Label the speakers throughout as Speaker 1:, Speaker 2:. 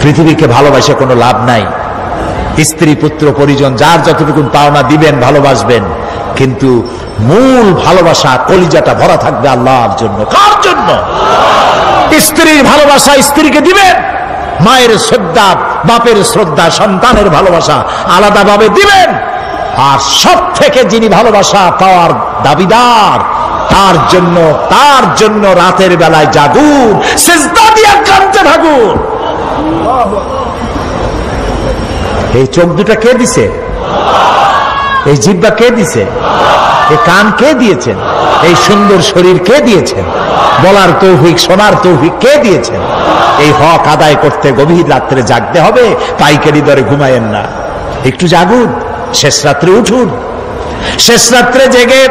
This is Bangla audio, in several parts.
Speaker 1: পৃথিবীকে ভালোবাসে কোনো লাভ নাই। স্ত্রী পুত্র পরিজন যার যতটুকু পাওনা দিবেন, ভালোবাসবেন, কিন্তু মূল ভালোবাসা কলিজাটা ভরা থাকবে আল্লাহর জন্য। কার জন্য? স্ত্রীর ভালোবাসা স্ত্রীকে দিবেন, মায়ের শ্রদ্ধা, বাপের শ্রদ্ধা, সন্তানের ভালোবাসা আলাদাভাবে দিবেন। আর সব থেকে যিনি ভালোবাসা পাওয়ার দাবিদার, তার জন্য রাতের বেলায় জাগুন, সিজদা দিয়া কাঁদতে থাকুন। এই চোখ দুটা কে দিছে? এই জিহ্বা কে দিছে? এই কান কে দিয়েছেন? এই সুন্দর শরীর কে দিয়েছেন? বলার তৌফিক, শোনার তৌফিক কে দিয়েছেন? এই হক আদায় করতে গভীর রাত্রে জাগতে হবে, পাইকারি দরে ঘুমায়েন না, একটু জাগুন, শেষ রাত্রে উঠুন, শেষ রাত্রে জেগে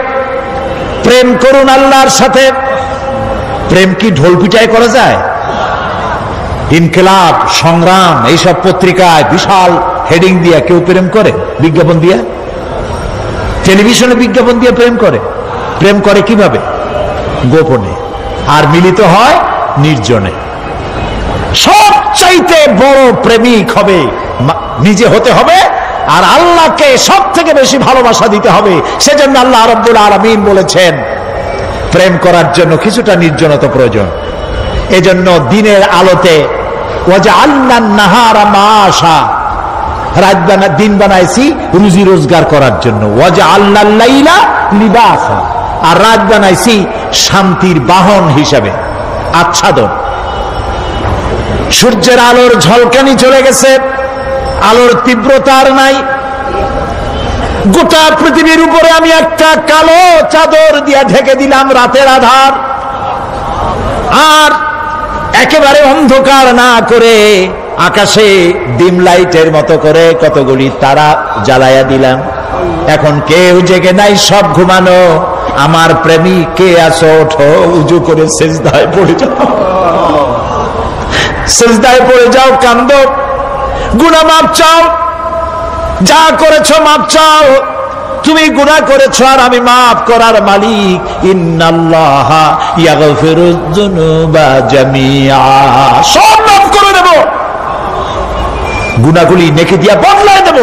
Speaker 1: প্রেম করুন আল্লাহর সাথে। প্রেম কি ঢোল পিটায় করা যায়? ইনকিলাব, সংগ্রাম, এইসব পত্রিকায় বিশাল হেডিং দিয়ে কেউ প্রেম করে? বিজ্ঞাপন দিয়ে, টেলিভিশনে বিজ্ঞাপন দিয়ে প্রেম করে। প্রেম করে কিভাবে? গোপনে, আর মিলিত হয় নির্জনে। সবচাইতে বড় প্রেমিক হবে নিজে হতে হবে, আর আল্লাহকে সব থেকে বেশি ভালোবাসা দিতে হবে। সেজন্য আল্লাহ রাব্বুল আলামিন বলেছেন প্রেম করার জন্য কিছুটা নির্জনতা প্রয়োজন। এজন্য দিনের আলোতে ওয়াজআলনা নাহারা মাআশা, দিন বানাইছি রুজি রোজগার করার জন্য। ওয়াজআলনা লাইলা লিবাসা, আর রাত বানাইছি শান্তির বাহন হিসাবে, আচ্ছাদন। সূর্যের আলোর ঝলকানি চলে গেছে, আলোর তীব্রতা আর নাই। গোটা পৃথিবীর উপরে আমি একটা কালো চাদর দিয়া ঢেকে দিলাম রাতের আধার, আর একেবারে অন্ধকার না করে আকাশে ডিম লাইটের মতো করে কতগুলি তারা জ্বালাইয়া দিলাম। এখন কেউ জেগে নাই, সব ঘুমানো। আমার প্রেমিক কে আছো? ওঠো, উজু করে সিজদায় পড়ে যাও, সিজদায় পড়ে যাও, কান্দো, গুনাহ মাপ চাও, যা করেছো মাপ চাও। তুমি গুনাহ করেছো আর আমি মাফ করার মালিক। ইন্নাল্লাহা ইয়াগফিরুয যুনুবা জামিআ, সব মাফ করে দেব, গুনাহগুলি নেকি দিয়া বদলায় দেব।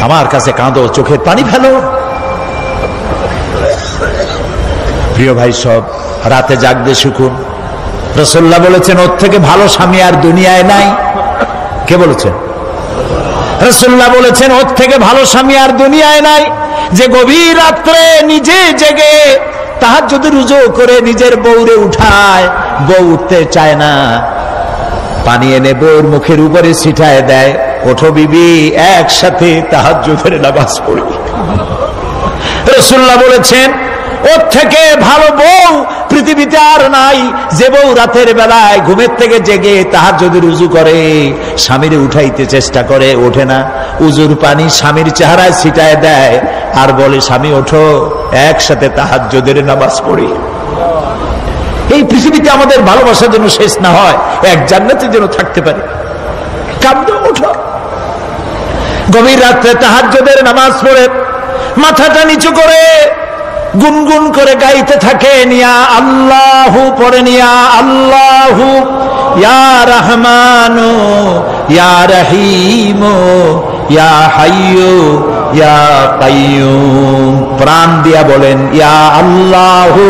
Speaker 1: আমার কাছে কাঁদো, চোখের পানি ফেলো। প্রিয় ভাই, সব রাতে জাগতে শিখুন। রাসূলুল্লাহ বলেছেন ওর থেকে ভালো স্বামী আর দুনিয়ায় নাই। কে বলেছেন? রাসূলুল্লাহ বলেছেন ওর থেকে ভালো স্বামী আর দুনিয়ায় নাই, যে গভীর রাত্রে নিজে জেগে তাহাজ্জুদ রুজু করে নিজের বউরে উঠায়। বউ উঠতে চায় না, পানি এনে বউর মুখের উপরে ছিটায় দেয়, ওঠো বিবি, একসাথে তাহাজ্জুদের নামাজ পড়ি। রাসূলুল্লাহ বলেছেন ওর থেকে ভালো বউ পৃথিবীতে আর নাই, যে বউ রাতের বেলায় ঘুমের থেকে জেগে তাহাজ্জুদের উযু করে, স্বামীরে উঠাইতে চেষ্টা করে, ওঠে না, উযুর পানি স্বামীর চেহারায় ছিটায় দেয় আর বলে স্বামী ওঠো, একসাথে তাহাজ্জুদের নামাজ পড়ি। এই পৃথিবীতে আমাদের ভালোবাসা যেন শেষ না হয়, এক জান্নাতে যেন থাকতে পারে। কাঁদো, ওঠো। গভীর রাত্রে তাহাজ্জুদের নামাজ পড়ে মাথাটা নিচু করে গুনগুন করে গাইতে থাকেন, ইয়া আল্লাহু পড়েন, ইয়া আল্লাহু, ইয়া রহমানু, ইয়া রহিমু, ইয়া হাইয়ু, ইয়া কাইয়ুম। প্রাণ দিয়া বলেন ইয়া আল্লাহু,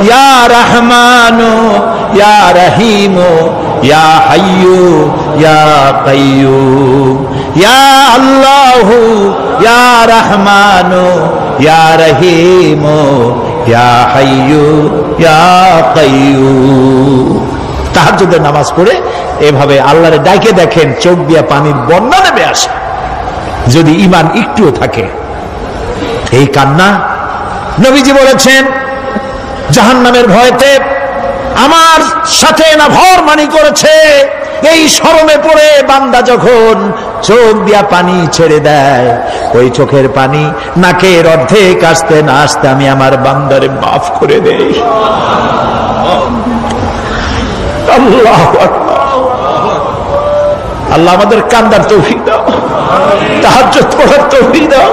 Speaker 1: ইয়া রহমানু, ইয়া রহিমু, ইয়া হাইয়ু, ইয়া কাইয়ুম। ইয়া আল্লাহু, ইয়া রহমানু, ইয়া রহিমু, ইয়া হাইয়ু, ইয়া কাইয়ুম। তাহাজ্জুদের নামাজ পড়ে এভাবে আল্লাহরে ডাকে দেখেন, চোখ দিয়া পানির বন্যা নেমে আসে যদি ঈমান একটুও থাকে। এই কান্না, নবীজি বলেছেন জাহান্নামের ভয়তে আমার সাথে না ভরমানি করেছে। এই শরমে পড়ে বান্দা যখন চোখ দিয়া পানি ছেড়ে দেয়, ওই চোখের পানি নাকের অর্ধেক আসতে না আসতে আমি আমার বান্দারে মাফ করে দেই। আল্লাহু আকবার। আল্লাহ আমাদের কান্দার তৌফিক দাও, তাহাজ্জুদ পড়ার তৌফিক দাও,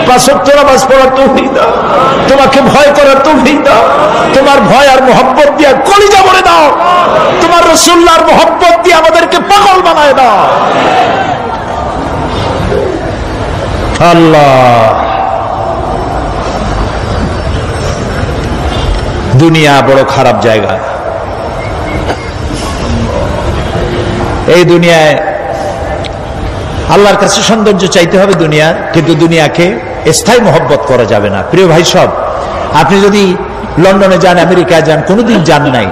Speaker 1: পাঁচ ওয়াক্ত নামাজ পড়ার তৌফিক দাও, তোমাকে ভয় করার তৌফিক দাও, তোমার ভয় আর মোহাব্বত দিয়া কলিজা ভরে দাও, তোমার রাসূলুল্লাহর মহব্বত দিয়ে আমাদেরকে পাগল বানায় দাও আল্লাহ। দুনিয়া বড় খারাপ জায়গা। এই দুনিয়ায় আল্লাহর কাছে সৌন্দর্য চাইতে হবে দুনিয়ার, কিন্তু দুনিয়াকে স্থায়ী মহব্বত করা যাবে না। প্রিয় ভাই সব, আপনি যদি লন্ডনে যান, আমেরিকায় যান, কোনোদিন যান নাই,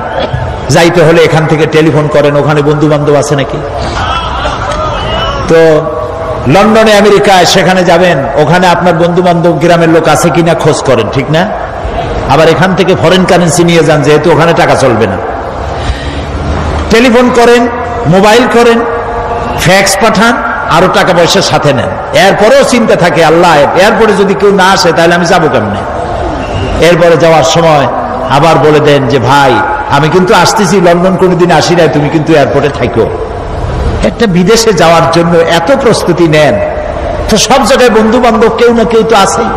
Speaker 1: যাইতে হলে এখান থেকে টেলিফোন করেন, ওখানে বন্ধু বান্ধব আছে নাকি? তো লন্ডনে আমেরিকায় সেখানে যাবেন, ওখানে আপনার বন্ধু বান্ধব গ্রামের লোক আছে কিনা খোঁজ করেন, ঠিক না? আবার এখান থেকে ফরেন কারেন্সি নিয়ে যান, যেহেতু ওখানে টাকা চলবে না। টেলিফোন করেন, মোবাইল করেন, ফ্যাক্স পাঠান, আরো টাকা পয়সা সাথে নেন। এরপরেও চিন্তা থাকে, আল্লাহ এরপরে যদি কেউ না আসে তাহলে আমি যাবো কেমনে? এরপরে যাওয়ার সময় আবার বলে দেন যে ভাই আমি কিন্তু আসতেছি, লন্ডন কোনোদিন আসি নাই, তুমি কিন্তু এয়ারপোর্টে থাকো। একটা বিদেশে যাওয়ার জন্য এত প্রস্তুতি নেন, তো সব জায়গায় বন্ধু বান্ধব কেউ না কেউ তো আছেই।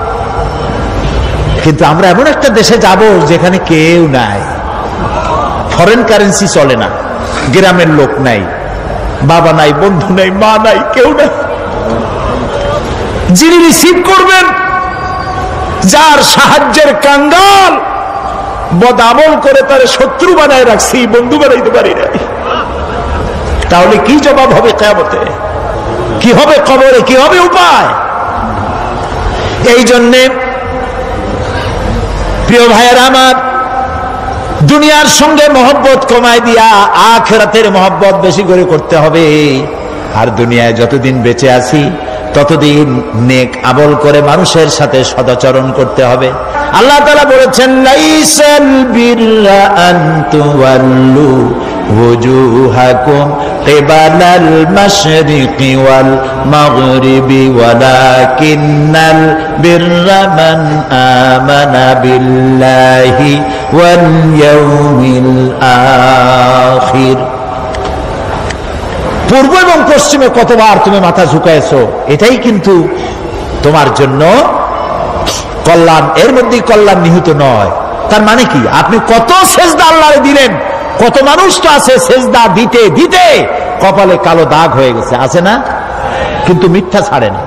Speaker 1: কিন্তু আমরা এমন একটা দেশে যাব যেখানে কেউ নাই, ফরেন কারেন্সি চলে না, গ্রামের লোক নাই, বাবা নাই, বন্ধু নাই, মা নাই, কেউ নাই। যিনি রিসিভ করবেন, যার সাহায্যের কাঙ্গাল, বদামল করে তার শত্রু বানায় রাখছি, বন্ধু বানাইতে পারি নাই, তাহলে কি জবাব হবে কিয়ামতে? কি হবে কবরে? কি হবে উপায়? এই জন্যে প্রিয় ভাইয়েরা আমার, দুনিয়ার সঙ্গে মহব্বত কমায় দিয়া আখিরাতের মহব্বত বেশি করে করতে হবে। আর দুনিয়ায় যতদিন বেঁচে আছি ততদিন নেক আমল করে মানুষের সাথে সদাচরণ করতে হবে। আল্লাহ তাআলা বলেছেন, লাইসাল বিররা আন তুওয়াল্লু ওয়াজুহাকুম কিবালাল মাশরিকি ওয়াল মাগরিবি ওয়ালাকিন্নাল বিররা মান আমানা বিল্লাহি ওয়াল ইয়াউমিল আখির। পূর্ব এবং পশ্চিমে কতবার তুমি মাথা ঝুঁকাইছো, এটাই কিন্তু তোমার জন্য কল্যাণ। এর মধ্যে কল্যাণ নিহিত নয়। তার মানে কি? আপনি কত সেজদা আল্লাহরে দিলেন, কত মানুষ তো আছে সেজদা দিতে দিতে কপালে কালো দাগ হয়ে গেছে, আছে না? কিন্তু মিথ্যা ছাড়ে না।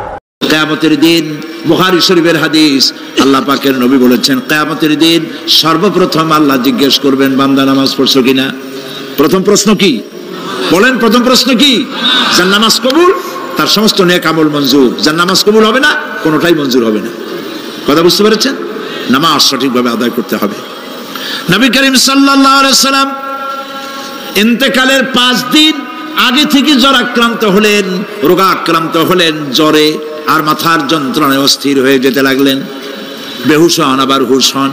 Speaker 2: কিয়ামতের দিন, বুখারী শরীফের হাদিস, আল্লাহ পাকের নবী বলেছেন, কিয়ামতের দিন সর্বপ্রথম আল্লাহ জিজ্ঞেস করবেন, বান্দা নামাজ পড়ছো কিনা? প্রথম প্রশ্ন কি? বলেন, প্রথম প্রশ্ন কি? যার নামাজ কবুল, তার সমস্ত নেক আমল মঞ্জুর। যার নামাজ কবুল হবে না, কোনোটাই মঞ্জুর হবে না। কথা বুঝতে পেরেছেন? নামাজ সঠিকভাবে আদায় করতে হবে। নবী করিম সাল্লাল্লাহু আলাইহি সাল্লাম ইন্তেকালের 5 দিন আগে থেকে জ্বরাক্রান্ত হলেন, রোগাক্রান্ত হলেন, জ্বরে আর মাথার যন্ত্রণায় অস্থির হয়ে যেতে লাগলেন, বেহুশ হন, আবার হুশ হন।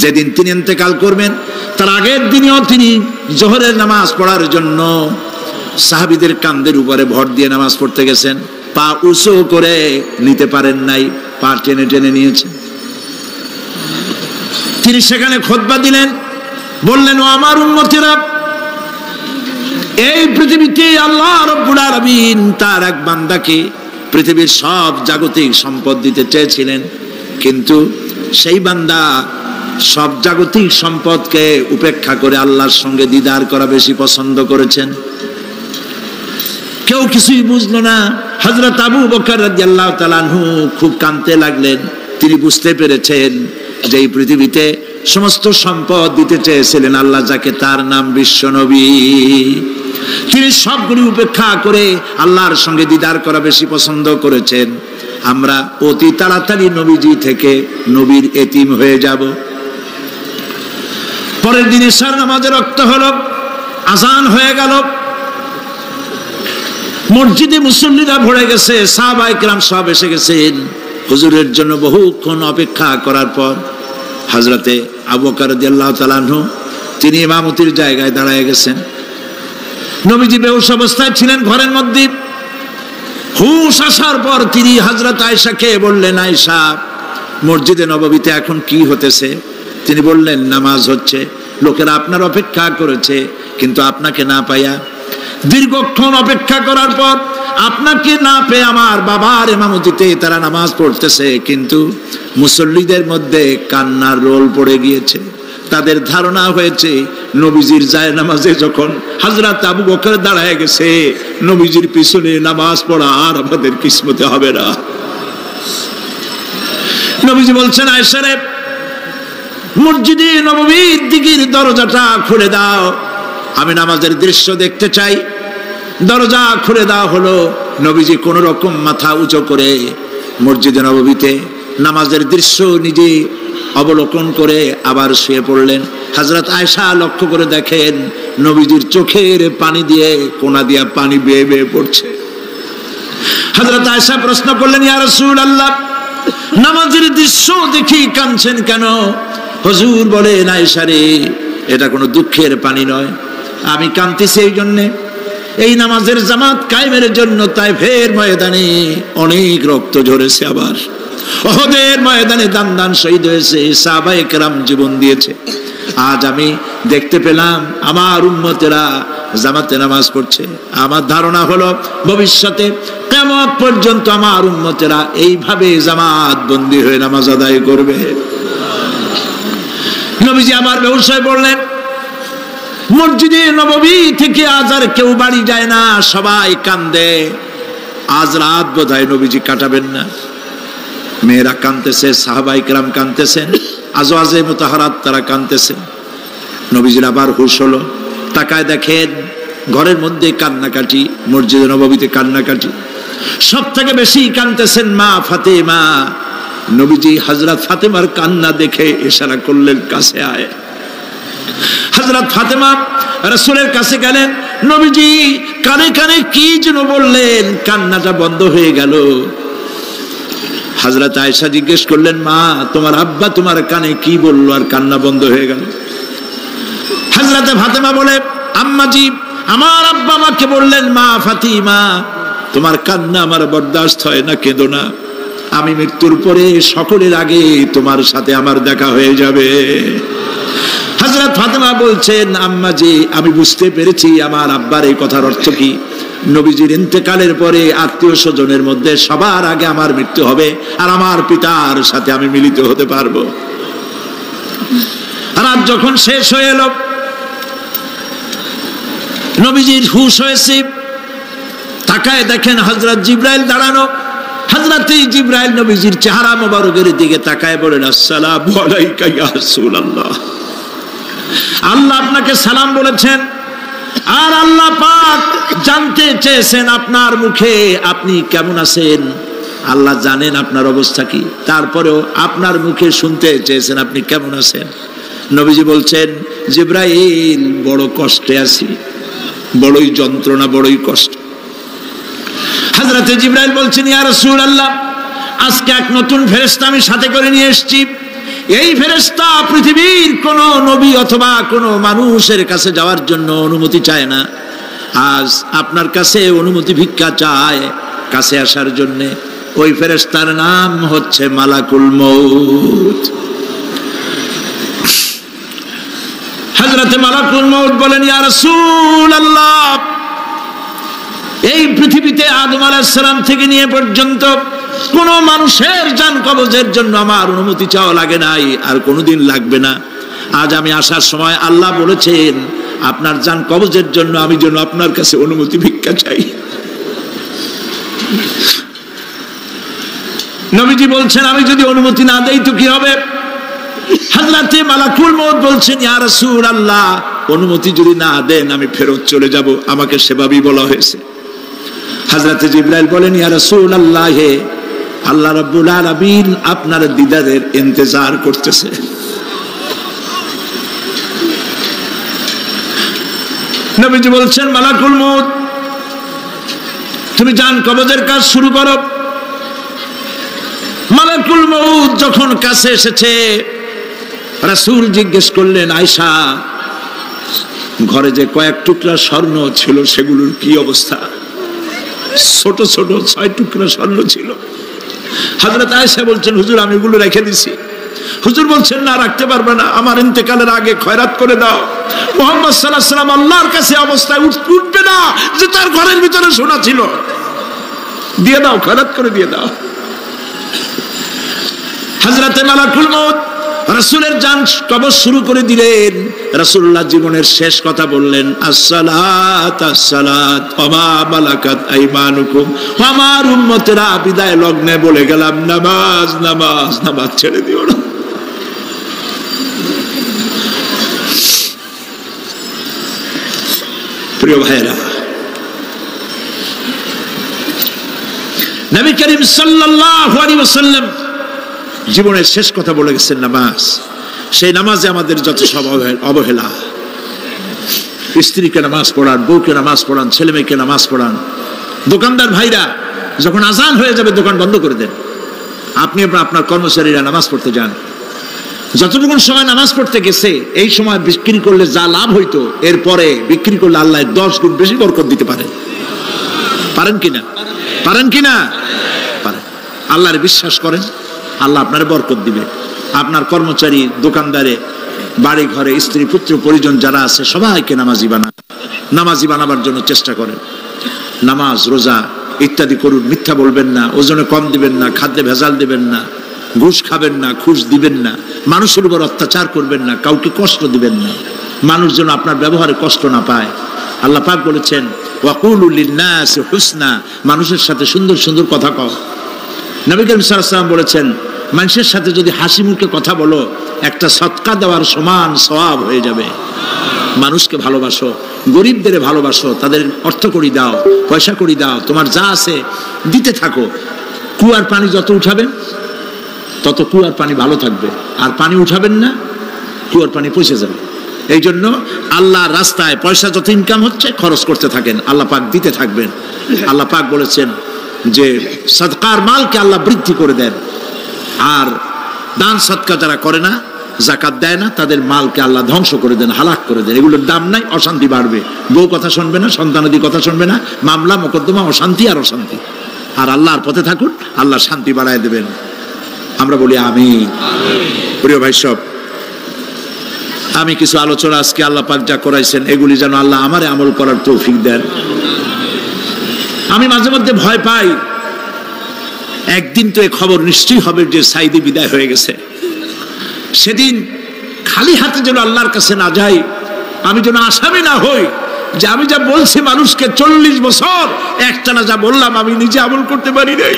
Speaker 2: যেদিন তিনি ইন্তেকাল করবেন তার আগের দিনেও তিনি জোহরের নামাজ পড়ার জন্য সাহাবীদের কাঁধের উপরে ভর দিয়ে নামাজ পড়তে গেছেন। পা উঁচু করে নিতে পারেন নাই, পা টেনে টেনে নিয়েছেন। তিনি সেখানে খুতবা দিলেন, বললেন, ও আমার উম্মতেরা, এই পৃথিবীতে আল্লাহ রাব্বুল আলামিন তার এক বান্দাকে পৃথিবীর সব জাগতিক সম্পদ দিতে চেয়েছিলেন, কিন্তু সেই বান্দা সব জাগতিক সম্পদকে উপেক্ষা করে আল্লাহর সঙ্গে দিদার করা বেশি পছন্দ করেছেন। কেউ কিছুই বুঝলো না। হযরত আবু বকর রাদিয়াল্লাহু তাআলা আনহু খুব কাঁদতে লাগলেন। তিনি বুঝতে পেরেছেন যে এই পৃথিবীতে সমস্ত সম্পদ দিতে চেয়েছিলেন আল্লাহ যাকে, তার নাম বিশ্বনবী। তিনি সবগুলি উপেক্ষা করে আল্লাহর সঙ্গে দিদার করা বেশি পছন্দ করেছেন। আমরা অতি তাড়াতাড়ি নবীজি থেকে নবীর এতিম হয়ে যাব। পরের দিন ইশার নামাজের রক্ত হলো, আজান হয়ে গেল, মসজিদে মুসল্লিরা ভরে গেছে, সাহাবায়ে কেরাম সব এসে গেছেন। হুজুরের জন্য বহুক্ষণ অপেক্ষা করার পর হযরতে আবু বকর রাদিয়াল্লাহু তাআলা আনহু তিনি ইমামতির জায়গায় দাঁড়ায় গেছেন। নবীজি বেহুশ অবস্থায় ছিলেন ঘরের মধ্যে। হুশ আসার পর তিনি হযরত আয়েশাকে বললেন, আয়েশা, মসজিদে নববীতে এখন কি হতেছে? তিনি বললেন, নামাজ হচ্ছে। লোকেরা আপনার অপেক্ষা করেছে, কিন্তু আপনাকে না পাইয়া দীর্ঘক্ষণ অপেক্ষা করার পর আপনাকে না পেয়ে আমার বাবার ইমামতিতে তারা নামাজ পড়তেছে, কিন্তু মুসল্লিদের মধ্যে কান্নার রোল পড়ে গিয়েছে। তাদের ধারণা হয়েছে নবীজির জায়নামাজে যখন হযরত আবু বকর দাঁড়ায় গেছে, নবীজির পিছনে নামাজ পড়া আর আমাদের কিসমতে হবে না। নবীজি বলছেন, আয়েশা রে, মসজিদে নববীর দিকের দরজাটা খুলে দাও, আমি নামাজের দৃশ্য দেখতে চাই। দরজা খুলে দেওয়া হলো। নবীজি কোন রকম মাথা উঁচু করে মসজিদে নববীতে নামাজের দৃশ্য নিজে অবলোকন করে আবার শুয়ে পড়লেন। হযরত আয়েশা লক্ষ্য করে দেখেন নবীজির চোখের পানি দিয়ে কোনা দিয়া পানি বেয়ে বেয়ে পড়ছে। হযরত আয়েশা প্রশ্ন করলেন, ইয়া রাসূলুল্লাহ, নামাজের দৃশ্য দেখি কাঁদছেন কেন? হুজুর বলেন, আয়েশা রে, এটা কোনো দুঃখের পানি নয়, আমি কাঁদতেছি এই জন্যে, এই নামাজের জামাত কায়েমের জন্য তায়েফের ময়দানে অনেক রক্ত ঝরেছে, আবার উহুদের ময়দানে দান দান শহীদ হয়েছে, সাহাবায়ে কেরাম জীবন দিয়েছে। আজ আমি দেখতে পেলাম আমার উম্মতেরা জামাতে নামাজ পড়ছে। আমার ধারণা হলো ভবিষ্যতে কিয়ামত পর্যন্ত আমার উম্মতেরা এইভাবে জামাত বন্দী হয়ে নামাজ আদায় করবে। নবীজি আবার বেহুশ হয়ে পড়লেন। মসজিদে নববী থেকে আজ আর কেউ বাড়ি যায় না, সবাই কান্দে। আজ রাত বোধহয় নবীজি কাটাবেন না। মেয়েরা কাঁদতেছে, সাহাবায়ে কেরাম কাঁদতেছেন, আজওয়াজে মুতাহারাত তারা কাঁদতেছেন। নবীজির আবার হুঁশ হলো, তাকায় দেখেন ঘরের মধ্যে কান্নাকাটি, মসজিদে নববীতে কান্নাকাটি। সব থেকে বেশি কাঁদতেছেন মা ফাতেমা। নবীজি হযরত ফাতেমার কান্না দেখে ইশারা করলেন, কাছে আয়। হযরত ফাতেমা রাসূলের কাছে গেলেন। নবীজি কানে কানে কি যেন বললেন, কান্নাটা বন্ধ হয়ে গেল। হযরত আয়েশা জিজ্ঞেস করলেন, মা, তোমার আব্বা তোমার কানে কি বললো আর কান্না বন্ধ হয়ে গেল? হযরত ফাতেমা বলে, আম্মাজি, আমার আব্বা আমাকে বললেন, মা ফাতিমা, তোমার কান্না আমার বরদাস্ত হয় না, কেঁদো না, আমি মৃত্যুর পরে সকলের আগে তোমার সাথে আমার দেখা হয়ে যাবে। হযরত ফাতেমা বলছেন, আম্মাজি, আমি বুঝতে পেরেছি আমার আব্বার এই কথার অর্থ কি। নবীজির ইন্তেকালের পরে আত্মীয় স্বজনের মধ্যে সবার আগে আমার মৃত্যু হবে, আর আমার পিতার সাথে আমি মিলিত হতে পারবো। রাত যখন শেষ হয়ে এলো, নবীজির হুঁশ হয়েছে, তাকায় দেখেন হযরত জিবরাইল দাঁড়ানো। হযরত জিবরাইল নবীজির চেহারা মোবারকের দিকে তাকায় বলেন, আসসালামু আলাইকা ইয়া রাসূলুল্লাহ, আল্লাহ আপনাকে সালাম বলেছেন, আর আল্লাহ পাক জানতে চেয়েছেন আপনার মুখে আপনি কেমন আছেন। আল্লাহ জানেন আপনার অবস্থা কি, তারপরেও আপনার মুখে শুনতে চেয়েছেন আপনি কেমন আছেন। নবীজি বলছেন, জিবরাইল, বড় কষ্টে আছি, বড়ই যন্ত্রণা, বড়ই কষ্ট। হযরত জিবরাইল বলছেন, ইয়া রাসূলুল্লাহ, আজকে এক নতুন ফেরেশতা আমি সাথে করে নিয়ে এসেছি। এই ফেরেশতা পৃথিবীর কোন নবী অথবা কোন মানুষের কাছে যাওয়ার জন্য অনুমতি চায় না, আজ আপনার কাছে অনুমতি ভিক্ষা চায় কাছে আসার জন্য। ওই ফেরেশতার নাম হচ্ছে মালাকুল মউত। হযরত মালাকুল মউত বলেন, ইয়া রাসূলুল্লাহ, এই পৃথিবীতে আদম আলাইহিস সালাম থেকে নিয়ে পর্যন্ত কোন মানুষের জান কবজের জন্য আমার অনুমতি চাওয়া লাগে নাই, আর কোনোদিন লাগবে না। আজ আমি আসার সময় আল্লাহ বলেছেন আপনার জান কবজের জন্য আমি যেন আপনার কাছে অনুমতি ভিক্ষা চাই। নবীজি বলছেন, আমি যদি অনুমতি না দেই তো কি হবে? হযরত মালাকুল মউত বলছেন, ইয়া রাসূলুল্লাহ, অনুমতি যদি না দেন আমি ফেরত চলে যাব, আমাকে সেভাবেই বলা হয়েছে। হযরত জিবরাইল বলেন, ইয়া রাসূলুল্লাহ, আল্লাহ রাব্বুল আলামিন আপনার দিদারের ইন্তজার করতেছে। নবীজি বলছেন, মালাকুল মউত, তুমি জান কবজের কাজ শুরু করো। মালাকুল মউত যখন কাছে এসেছে, রাসূল জিজ্ঞেস করলেন, আয়েশা, ঘরে যে কয়েক টুকরা স্বর্ণ ছিল সেগুলোর কি অবস্থা? ছোট ছোট 6 টুকরা স্বর্ণ ছিল। হযরত আয়েশা বলছেন, হুজুর, আমি এগুলো রেখে দিছি। হুজুর বলছেন, না, রাখতে পারবে না, আমার ইন্তেকালের আগে খয়রাত করে দাও। মুহাম্মদ সাল্লাল্লাহু আলাইহি ওয়াসাল্লাম আল্লাহর কাছে অবস্থায় উঠবে না যে তার ঘরের ভিতরে সোনা ছিল, দিয়ে দাও, খয়রাত করে দিয়ে দাও। হযরত মালাকুল মউত রাসূলের জান কবজ শুরু করে দিলেন। রাসূলুল্লাহ জীবনের শেষ কথা বললেন, আসসালাত আসসালাত ওয়া মা মালাকাত আইমানুকুম। আমার উম্মতেরা, বিদায় লগ্নে বলে গেলাম, নামাজ নামাজ নামাজ ছেড়ে দিও না। প্রিয় ভাইরা, নবী করিম সাল্লাল্লাহু আলাইহি ওয়াসাল্লাম জীবনের শেষ কথা বলে গেছেন নামাজ। সেই নামাজে আমাদের যত সব অবহেলা। স্ত্রীকে নামাজ পড়ান, বউকে নামাজ পড়ান, ছেলে মেয়েকে নামাজ পড়ান। দোকানদার ভাইরা, যখন আজান হয়ে যাবে দোকান বন্ধ করে দেন। আপনি আপনার কর্মচারীরা নামাজ পড়তে যান। যতটুকুন সময় নামাজ পড়তে গেছে, এই সময় বিক্রি করলে যা লাভ হইতো, এরপরে বিক্রি করলে আল্লাহ 10 গুণ বেশি বরকত দিতে পারেন। পারেন কিনা? পারেন কিনা? পারেন। আল্লাহর বিশ্বাস করেন, আল্লাহ আপনার বরকত দিবে। আপনার কর্মচারী, দোকানদারে, বাড়ি ঘরে স্ত্রী পুত্র পরিজন যারা আছে সবাইকে নামাজি বানাবার জন্য চেষ্টা করেন। নামাজ রোজা ইত্যাদি করুন। মিথ্যা বলবেন না, ওজনে কম দিবেন না, খাদ্যে ভেজাল দিবেন না, ঘুষ খাবেন না, ঘুষ দিবেন না, মানুষের উপর অত্যাচার করবেন না, কাউকে কষ্ট দিবেন না, মানুষ যেন আপনার ব্যবহারে কষ্ট না পায়। আল্লাহ পাক বলেছেন, ওয়াকুলু লিন্নাসি হুসনা, মানুষের সাথে সুন্দর সুন্দর কথা কও। নবী করিম সাল্লাল্লাহু আলাইহি ওয়াসাল্লাম বলেছেন, মানুষের সাথে যদি হাসি মুখে কথা বলো, একটা সদকা দেওয়ার সমান সওয়াব হয়ে যাবে। মানুষকে ভালোবাসো, গরিবদের ভালোবাসো, তাদের অর্থ কড়ি দাও, পয়সা কড়ি দাও, তোমার যা আছে দিতে থাকো। কুয়ার পানি যত উঠাবেন তত কুয়ার পানি ভালো থাকবে, আর পানি উঠাবেন না, কুয়ার পানি পচে যাবে। এই জন্য আল্লাহর রাস্তায় পয়সা যত ইনকাম হচ্ছে খরচ করতে থাকেন, আল্লাহ পাক দিতে থাকবেন। আল্লাহ পাক বলেছেন যে সদকার মালকে আল্লাহ বৃদ্ধি করে দেন, আর দান সদকা যারা করে না, যাকাত দেয় না, তাদের মালকে আল্লাহ ধ্বংস করে দেন, হালাক করে দেন। এগুলোর দাম নাই, অশান্তি বাড়বে। বউ কথা শুনবে না, সন্তানাদি কথা শুনবে না, মামলা মোকদ্দমা, অশান্তি আর অশান্তি। আর আল্লাহর পথে থাকুন, আল্লাহ শান্তি বাড়ায় দেবেন। আমরা বলি আমিন। প্রিয় ভাই সব, আমি কিছু আলোচনা আজকে আল্লাহ পাক যা করাইছেন, এগুলি যেন আল্লাহ আমারে আমল করার তৌফিক দেন। আমি মাঝে মধ্যে ভয় পাই, একদিন তো এই খবর নিশ্চয়ই হবে যে সাইদি বিদায় হয়ে গেছে। সেদিন খালি হাতে যেন আল্লাহর কাছে না যাই, আমি যেন আসামি না হই যে আমি যা বলছি মানুষকে 40 বছর একটানা যা বললাম আমি নিজে আমল করতে পারি নাই।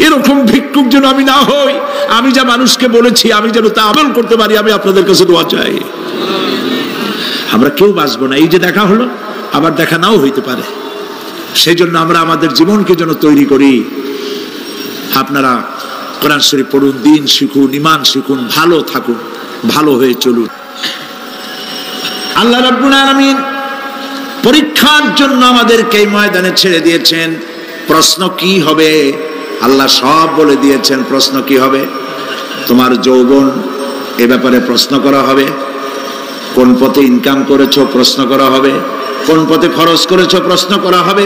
Speaker 2: এরকম ভিক্ষুক যেন আমি না হই, আমি যা মানুষকে বলেছি আমি যেন তা আমল করতে পারি। আমি আপনাদের কাছে দোয়া চাই। আমরা কেউ বাঁচবো না, এই যে দেখা হলো আবার দেখা নাও হইতে পারে। সেই জন্য আমরা আমাদের জীবনকে যেন তৈরি করি। আপনারা কোরআন শরীফ পড়ুন, দিন শিখুন, ঈমান শিখুন, ভালো থাকুন, ভালো হয়ে চলুন। আল্লাহ রাব্বুল আলামিন পরীক্ষার জন্য আমাদেরকে এই ময়দানে ছেড়ে দিয়েছেন। প্রশ্ন কি হবে আল্লাহ সব বলে দিয়েছেন। প্রশ্ন কি হবে? তোমার যৌবন, এ ব্যাপারে প্রশ্ন করা হবে। কোন পথে ইনকাম করেছো প্রশ্ন করা হবে। কোন পথে খরচ করেছো প্রশ্ন করা হবে।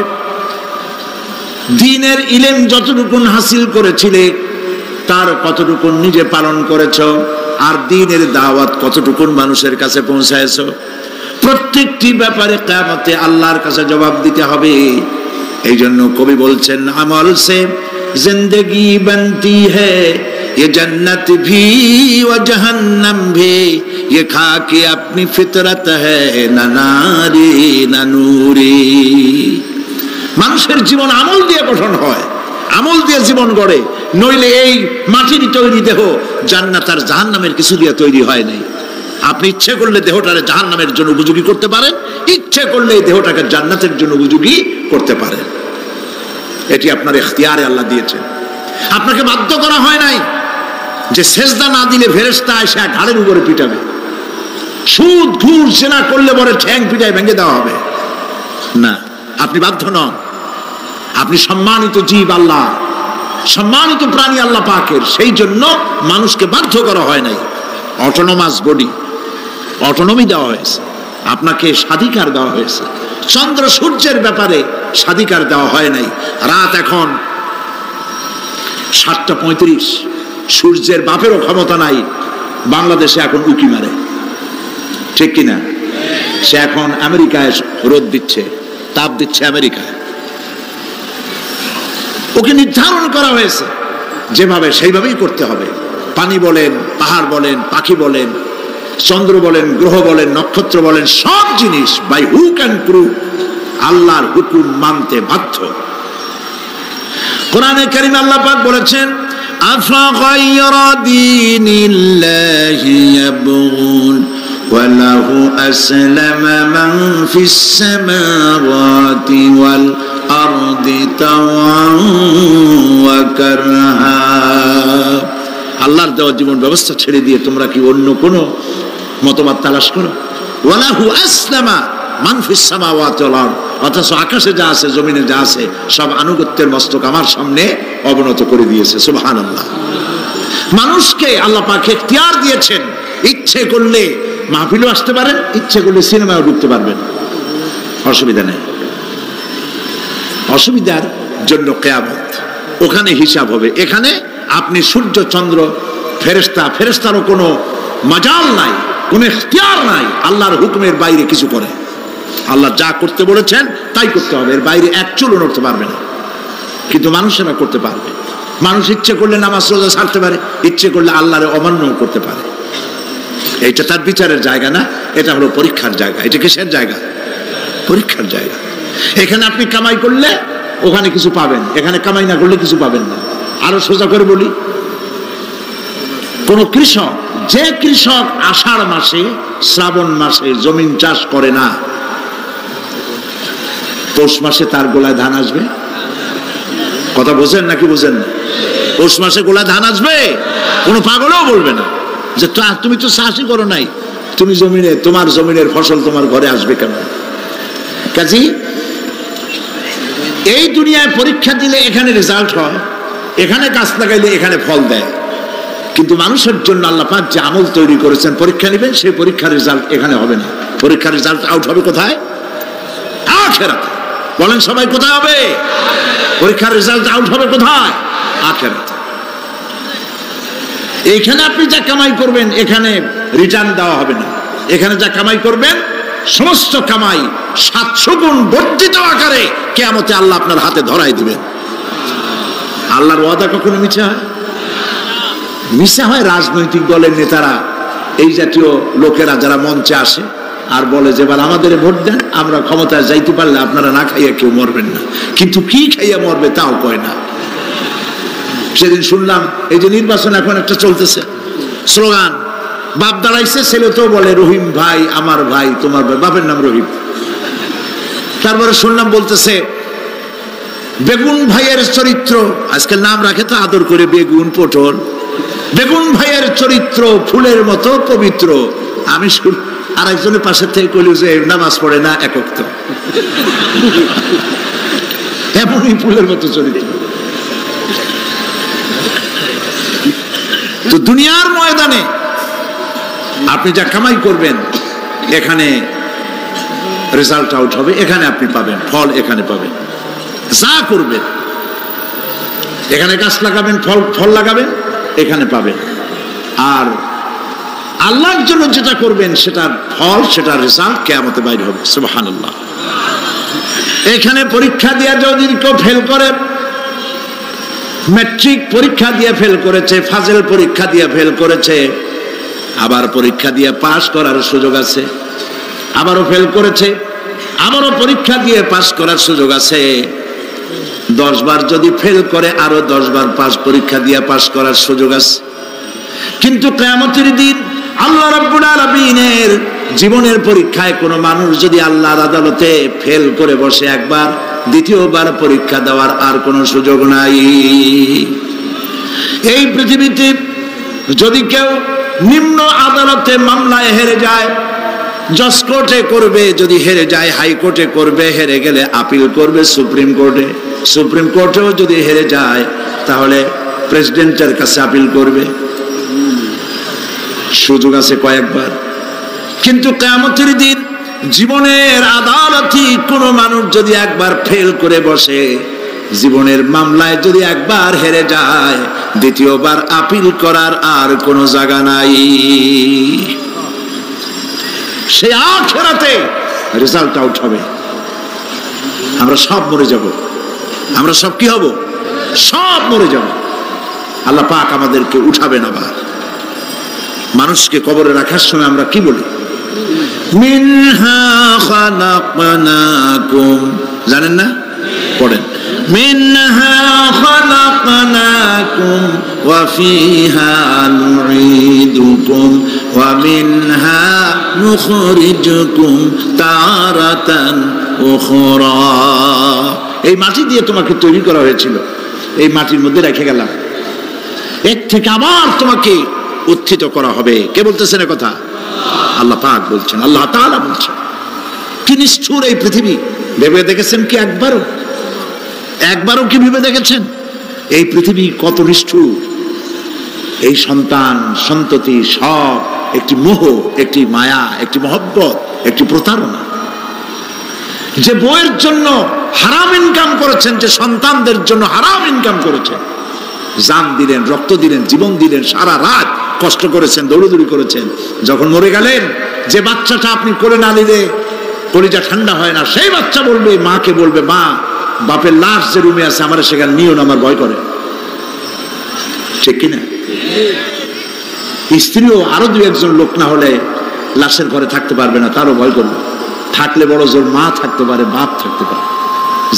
Speaker 2: দ্বীনের ইলম যতটুকুন হাসিল করেছিলে তার কতটুকুন নিজে পালন করেছো, আর দ্বীনের দাওয়াত কতটুকুন মানুষের কাছে পৌঁছায়ছো। প্রত্যেকটি ব্যাপারে কিয়ামতে আল্লাহর কাছে জবাব দিতে হবে। এই জন্য কবি বলছেন, আমল সে জিন্দেগি বনতি হ্যায়, ये जन्नत भी व जहन्नम भी, ये खाके अपनी फितरत है ना नारी ना नूरी। মানুষের জীবন আমল দিয়ে গঠন হয়, আমল দিয়ে জীবন গড়ে। নইলে এই মাটির তৈরি দেহ জান্নাত আর জাহান্নামের কিছু দিয়ে তৈরি হয় নাই। আপনি ইচ্ছে করলে দেহটাকে জাহান্নামের জন্য উপযোগী করতে পারেন, ইচ্ছে করলে এই দেহটাকে জান্নাতের জন্য উপযোগী করতে পারেন। এটি আপনার ইখতিয়ারে আল্লাহ দিয়েছেন, আপনাকে বাধ্য করা হয় নাই যে সেজদা না দিলে ফেরেশতা এসে ঘাড়ের উপরে পিটাবে, সুদ ঘুষ জেনা করলে পরে ঠ্যাং পিটায় ভেঙে দেওয়া হবে না। আপনি বাধ্য নন। আপনি সম্মানিত জীব, আল্লাহ সম্মানিত প্রাণী আল্লাহ পাকের। সেই জন্য মানুষকে বাধ্য করা হয় নাই। অটোনোমাস বডি, অটোনমি দেওয়া হয়েছে, আপনাকে স্বাধিকার দেওয়া হয়েছে। চন্দ্র সূর্যের ব্যাপারে স্বাধিকার দেওয়া হয় নাই। রাত এখন 7:35, সূর্যের বাপেরও ক্ষমতা নাই বাংলাদেশে এখন উকি মারে, ঠিক কিনা? সে এখন আমেরিকায় রোদ দিচ্ছে, তাপ দিচ্ছে আমেরিকায়। ওকে নির্ধারণ করা হয়েছে যেভাবে, সেইভাবেই করতে হবে। পানি বলেন, পাহাড় বলেন, পাখি বলেন, চন্দ্র বলেন, গ্রহ বলেন, নক্ষত্র বলেন, সব জিনিস বাই হুক অ্যান্ড ক্রুক আল্লাহর হুকুম মানতে বাধ্য। কোরআনে কারীম আল্লাহ পাক বলেছেন, আফাগায়রা দীনিল্লাহি ইয়াবগুন ওয়া লাহু আসলামা মান ফিস সামাওয়াতি ওয়াল আরদি তাওআন ওয়া কারহা। আল্লাহর দেওয়া জীবন ব্যবস্থা ছেড়ে দিয়ে তোমরা কি অন্য কোনো মতবাদ তালাশ করো? ওয়া লাহু আসলামা মান ফিস সামাওয়াতি ওয়াল আরদ, অথচ আকাশে যা আছে, জমিনে যা আছে, সব আনুগত্যের মস্তক আমার সামনে অবনত করে দিয়েছে। সুবহানাল্লাহ। মানুষকে আল্লাহ পাক ইখতিয়ার দিয়েছেন, ইচ্ছে করলে মাহফিলও আসতে পারেন, ইচ্ছে করলে সিনেমাও ঢুকতে পারবেন, অসুবিধা নেই। অসুবিধার জন্য কিয়ামত, ওখানে হিসাব হবে। এখানে আপনি সূর্য, চন্দ্র, ফেরেশতারও কোনো মাজাল নাই, কোনো ইখতিয়ার নাই আল্লাহর হুকুমের বাইরে কিছু করে। আল্লাহ যা করতে বলেছেন তাই করতে হবে, এর বাইরে এক চুলও নড়তে পারবে না। কিন্তু মানুষেরা করতে পারবে। মানুষ ইচ্ছে করলে নামাজ রোজা ছাড়তে পারে, ইচ্ছে করলে আল্লাহর অমান্য করতে পারে। এটা তার বিচারের জায়গা না, এটা হলো পরীক্ষার জায়গা। এটা কিসের জায়গা? পরীক্ষার জায়গা। এখানে আপনি কামাই করলে ওখানে কিছু পাবেন, এখানে কামাই না করলে কিছু পাবেন না। আরো সোজা করে বলি, কোন কৃষক, যে কৃষক আষাঢ় মাসে, শ্রাবণ মাসে জমিন চাষ করে না, পৌষ মাসে তার গোলায় ধান আসবে? কথা বোঝেন নাকি বোঝেন না? পৌষ মাসে গোলায় ধান আসবে? কোনো পাগলও বলবে না যে তুমি তো চাষই করো নাই, তুমি জমিনে, তোমার জমিনের ফসল তোমার ঘরে আসবে কেন? কাজী এই দুনিয়ায় পরীক্ষা দিলে এখানে রেজাল্ট হয়, এখানে গাছ লাগাইলে এখানে ফল দেয়। কিন্তু মানুষের জন্য আল্লাহ পাক যে আমল তৈরি করেছেন, পরীক্ষা নেবেন, সেই পরীক্ষার রেজাল্ট এখানে হবে না। পরীক্ষার রেজাল্ট আউট হবে কোথায়? আখিরাতে। বলেন সবাই, কোথায় হবে? পরীক্ষার রেজাল্ট আউট হবে কোথায়? আখিরাতে। এইখানে আপনি যা কামাই করবেন এখানে রিটার্ন দেওয়া হবে না। এখানে যা কামাই করবেন সমস্ত কামাই 700 গুণ বর্ধিত আকারে কিয়ামতে আল্লাহ আপনার হাতে ধরাই দিবেন। আল্লাহর ওয়াদা কখনো মিথ্যা হয়? মিথ্যা হয় রাজনৈতিক দলের নেতারা, এই জাতীয় লোকেরা যারা মঞ্চে আসে আর বলে যে এবার আমাদের ভোট দেন, আমরা ক্ষমতায় যাইতে পারলে আপনারা না খাইয়া কেউ মরবেন না। কিন্তু কি খাইয়া মরবে তাও কয় না। সেদিন শুনলাম এই যে নির্বাচন এখন একটা চলতেছে, স্লোগান বাপ দাঁড়াইছে, ছেলে তো বলে রহিম ভাই আমার ভাই, তোমার ভাই, বাপের নাম রহিম। তারপরে শুনলাম বলতেছে বেগুন ভাইয়ের চরিত্র, আজকে নাম রাখে তো আদর করে, বেগুন, পটল, বেগুন ভাইয়ের চরিত্র ফুলের মতো পবিত্র। আমি আর একজনের পাশের থেকে কইল যে নামাজ পড়ে না, একক তো এমনই ফুলের মতো চরিত্র। তো দুনিয়ার ময়দানে আপনি যা কামাই করবেন এখানে রেজাল্ট আউট হবে, এখানে আপনি পাবেন ফল, এখানে পাবেন। যা করবেন এখানে গাছ লাগাবেন, ফল লাগাবেন, এখানে পাবেন। আর আল্লাহর জন্য যেটা করবেন সেটার ফল, সেটার রেজাল্ট কিয়ামতে বাইরে হবে। সুবহানাল্লাহ। এখানে পরীক্ষা দিয়ে যদি কেউ ফেল করে, ম্যাট্রিক পরীক্ষা দিয়ে ফেল করেছে, ফাজেল পরীক্ষা দিয়ে ফেল করেছে, আবার পরীক্ষা দিয়ে পাস করার সুযোগ আছে, আবারও ফেল করেছে, আবারও পরীক্ষা দিয়ে পাস করার সুযোগ আছে। 10 বার যদি ফেল করে আরো 10 বার পরীক্ষা দিয়ে পাস করার সুযোগ আছে। কিন্তু কিয়ামতের দিন আল্লাহ রাব্বুল আলামিনের জীবনের পরীক্ষায় কোনো মানুষ যদি আল্লাহর আদালতে ফেল করে বসে একবার, দ্বিতীয়বার পরীক্ষা দেওয়ার আর কোনো সুযোগ নাই। এই পৃথিবীতে যদি কেউ নিম্ন আদালতে মামলায় হেরে যায়, জজ কোর্টে করবে, যদি হেরে যায় হাইকোর্টে করবে, হেরে গেলে আপিল করবে সুপ্রিম কোর্টে, সুপ্রিম কোর্টেও যদি হেরে যায় তাহলে প্রেসিডেন্টের কাছে আপিল করবে। সুযোগ আছে কয়েকবার। কিন্তু কিয়ামতের দিন জীবনের আদালতে কোনো মানুষ যদি একবার ফেল করে বসে, জীবনের মামলায় যদি একবার হেরে যায়, দ্বিতীয়বার আপিল করার আর কোনো জায়গা নাই। সে আখিরাতে রেজাল্ট আউট হবে। আমরা সব মরে যাব, আমরা সব কি হব? সব মরে যাব। আল্লাহ পাক আমাদেরকে উঠাবেন আবার। মানুষকে কবরে রাখার সময় আমরা কি বলি? মিনহা খালাকনাকুম, জানেন না? পড়েন, মিনহা খালাকনাকুম ওয়া ফিহা নুঈদুকুম ওয়া মিনহা নুখরিজুকুম তারাতান উখরা। এই মাটি দিয়ে তোমাকে তৈরি করা হয়েছিল, এই মাটির মধ্যে রেখে গেলাম, এর থেকে আবার তোমাকে উত্থিত করা হবে। কে বলতেছেন এ কথা? আল্লাহ পাক বলছেন, আল্লাহ তাআলা বলছেন। কি নিষ্ঠুর এই পৃথিবী! ভেবে দেখেছেন কি একবারও কি ভেবে দেখেছেন এই পৃথিবী কত নিষ্ঠুর? এই সন্তান সন্ততি সব একটি মোহ, একটি মায়া, একটি মহব্বত, একটি প্রতারণা। যে বউয়ের জন্য হারাম ইনকাম করেছেন, যে সন্তানদের জন্য হারাম ইনকাম করেছেন, জান দিলেন, রক্ত দিলেন, জীবন দিলেন, সারা রাত কষ্ট করেছেন, দৌড়দৌড়ি করেছেন, যখন মরে গেলেন, যে বাচ্চাটা আপনি কোলে না নিলে কলিজা ঠান্ডা হয় না, সেই বাচ্চা বলবে, মাকে বলবে, মা বাপের লাশ যে রুমে আছে আমার সেখানে নিও না, আমার ভয় করে। ঠিক কিনা? স্ত্রীও আরো দুই একজন লোক না হলে লাশের ঘরে থাকতে পারবে না, তারও ভয় করবে। থাকলে বড় জোর মা থাকতে পারে, বাপ থাকতে পারে।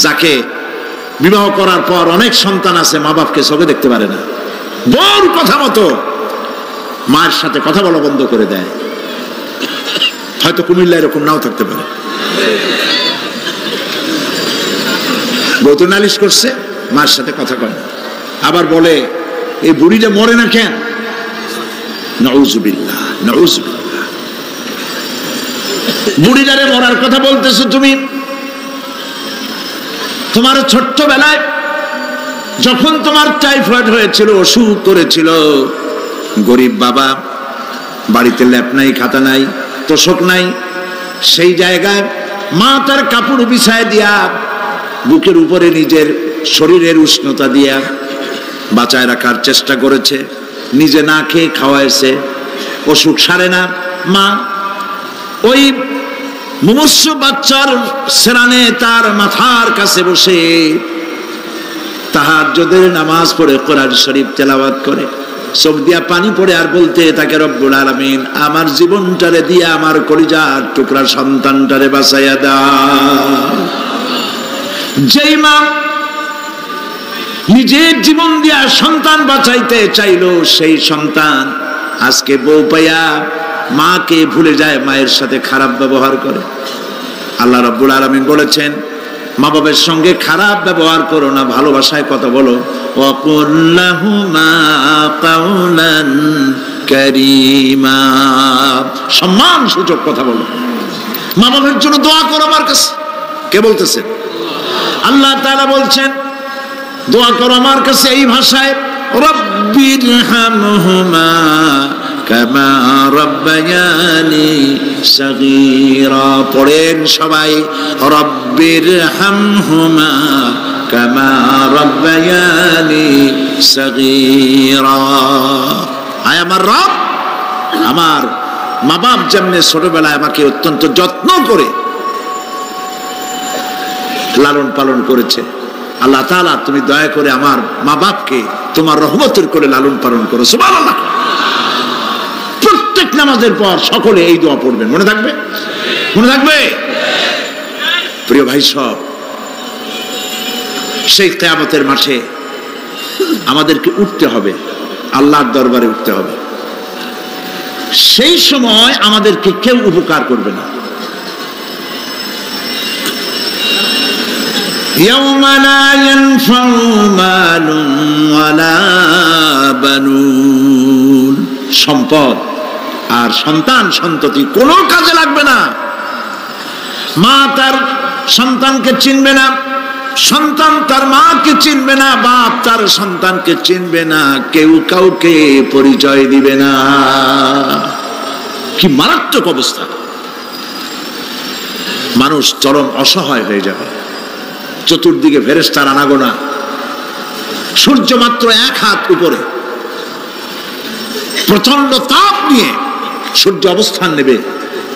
Speaker 2: যাকে বিবাহ করার পর অনেক সন্তান আছে, মা বাপকে চোখে দেখতে পারে না, বউর কথা মতো মায়ের সাথে কথা বলা বন্ধ করে দেয়। হয়তো কুমিল্লা এরকম নাও থাকতে পারে। বউ তো নালিশ করছে, মায়ের সাথে কথা কয় না, আবার বলে এই বুড়িটা মরে না কেন? নাউযুবিল্লাহ, নাউযুবিল্লাহ। বুড়িটারে মরার কথা বলতেছো তুমি? তোমার ছোট্টবেলায় যখন তোমার টাইফয়েড হয়েছিল, অসুখ করেছিল, গরিব বাবা, বাড়িতে ল্যাপ নাই, খাতা নাই, তোষক নাই, সেই জায়গায় মা তার কাপড় বিছায় দিয়া বুকের উপরে নিজের শরীরের উষ্ণতা দিয়া বাঁচায় রাখার চেষ্টা করেছে, নিজে না খেয়ে খাওয়াইছে, অসুখ সারে না। মা ওই মুমূর্ষু বাচ্চার সেরানে তার মাথার কাছে বসে তাহাজ্জুদের নামাজ পড়ে কোরআন শরীফ তেলাওয়াত করে, চোখ দিয়া পানি পড়ে, আর বলতে তাকে, রব্বুল আলামিন আমার জীবনটারে দিয়া আমার কলিজার টুকরা সন্তানটারে বাঁচাইয়া দাও। যেই মা নিজের জীবন দিয়া সন্তান বাঁচাইতে চাইলো, সেই সন্তান আজকে বউ পাইয়া মাকে ভুলে যায়, মায়ের সাথে খারাপ ব্যবহার করে। আল্লাহ রাব্বুল আলামিন বলেছেন, মা বাবার সঙ্গে খারাপ ব্যবহার করো না, ভালোবাসায় কথা বলো। ওয়াকুল লাহুমা কাওলান কারীমা, সম্মান সূচক কথা বলো। মা বাবার জন্য দোয়া করো আমার কাছে। কে বলতেছেন? আল্লাহ তাআলা বলছেন দোয়া করো আমার কাছে এই ভাষায়, রব্বিরহামহুমা কামা রাব্বায়ানি সাগীরা। পড়েন সবাই, রব্বিরহামহুমা কামা রাব্বায়ানি সাগীরা। আয় আমার রব, আমার মা বাপ যেমনে ছোটবেলায় আমাকে অত্যন্ত যত্ন করে লালন পালন করেছে, আল্লাহ তাআলা তুমি দয়া করে আমার মা বাপকে তোমার রহমতের করে লালন পালন করো। সুবহানাল্লাহ। প্রত্যেক নামাজের পর সকলে এই দোয়া পড়বেন, মনে থাকবে? মনে থাকবে? প্রিয় ভাই সব, সেই কিয়ামতের মাঠে আমাদেরকে উঠতে হবে, আল্লাহর দরবারে উঠতে হবে। সেই সময় আমাদেরকে কেউ উপকার করবে না। يوم لا ينفع مال ولا بنون, সম্পদ আর সন্তান সন্ততি কোনো কাজে লাগবে না। মা তার সন্তানকে চিনবে না, সন্তান তার মাকে চিনবে না, বাপ তার সন্তানকে চিনবে না, কেউ কাউকে পরিচয় দিবে না। কি মারাত্মক অবস্থা! মানুষ চরম অসহায় হয়ে যাবে। চতুর্দিকে ফেরেশতার আনাগোনা, সূর্য মাত্র 1 হাত উপরে, প্রচন্ড তাপ নিয়ে সূর্য অবস্থান নেবে,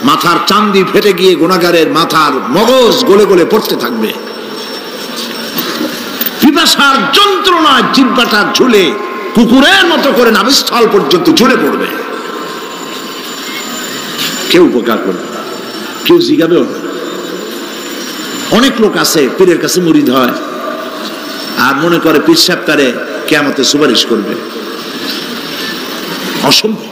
Speaker 2: মাথার চান্দি ফেটে গিয়ে গুনাহগারের মাথার মগজ গলে গলে পড়তে থাকবে। পিপাসার যন্ত্রণায় জিহ্বাটা ঝুলে কুকুরের মতো করে নাভিস্থল পর্যন্ত ঝুলে পড়বে। কেউ উপকার করবে না, কেউ জিগাবেও না। অনেক লোক আছে পীরের কাছে মুরিদ হয় আর মনে করে পীর সাহেব তারে কিয়ামতে সুপারিশ করবে। অসম্ভব।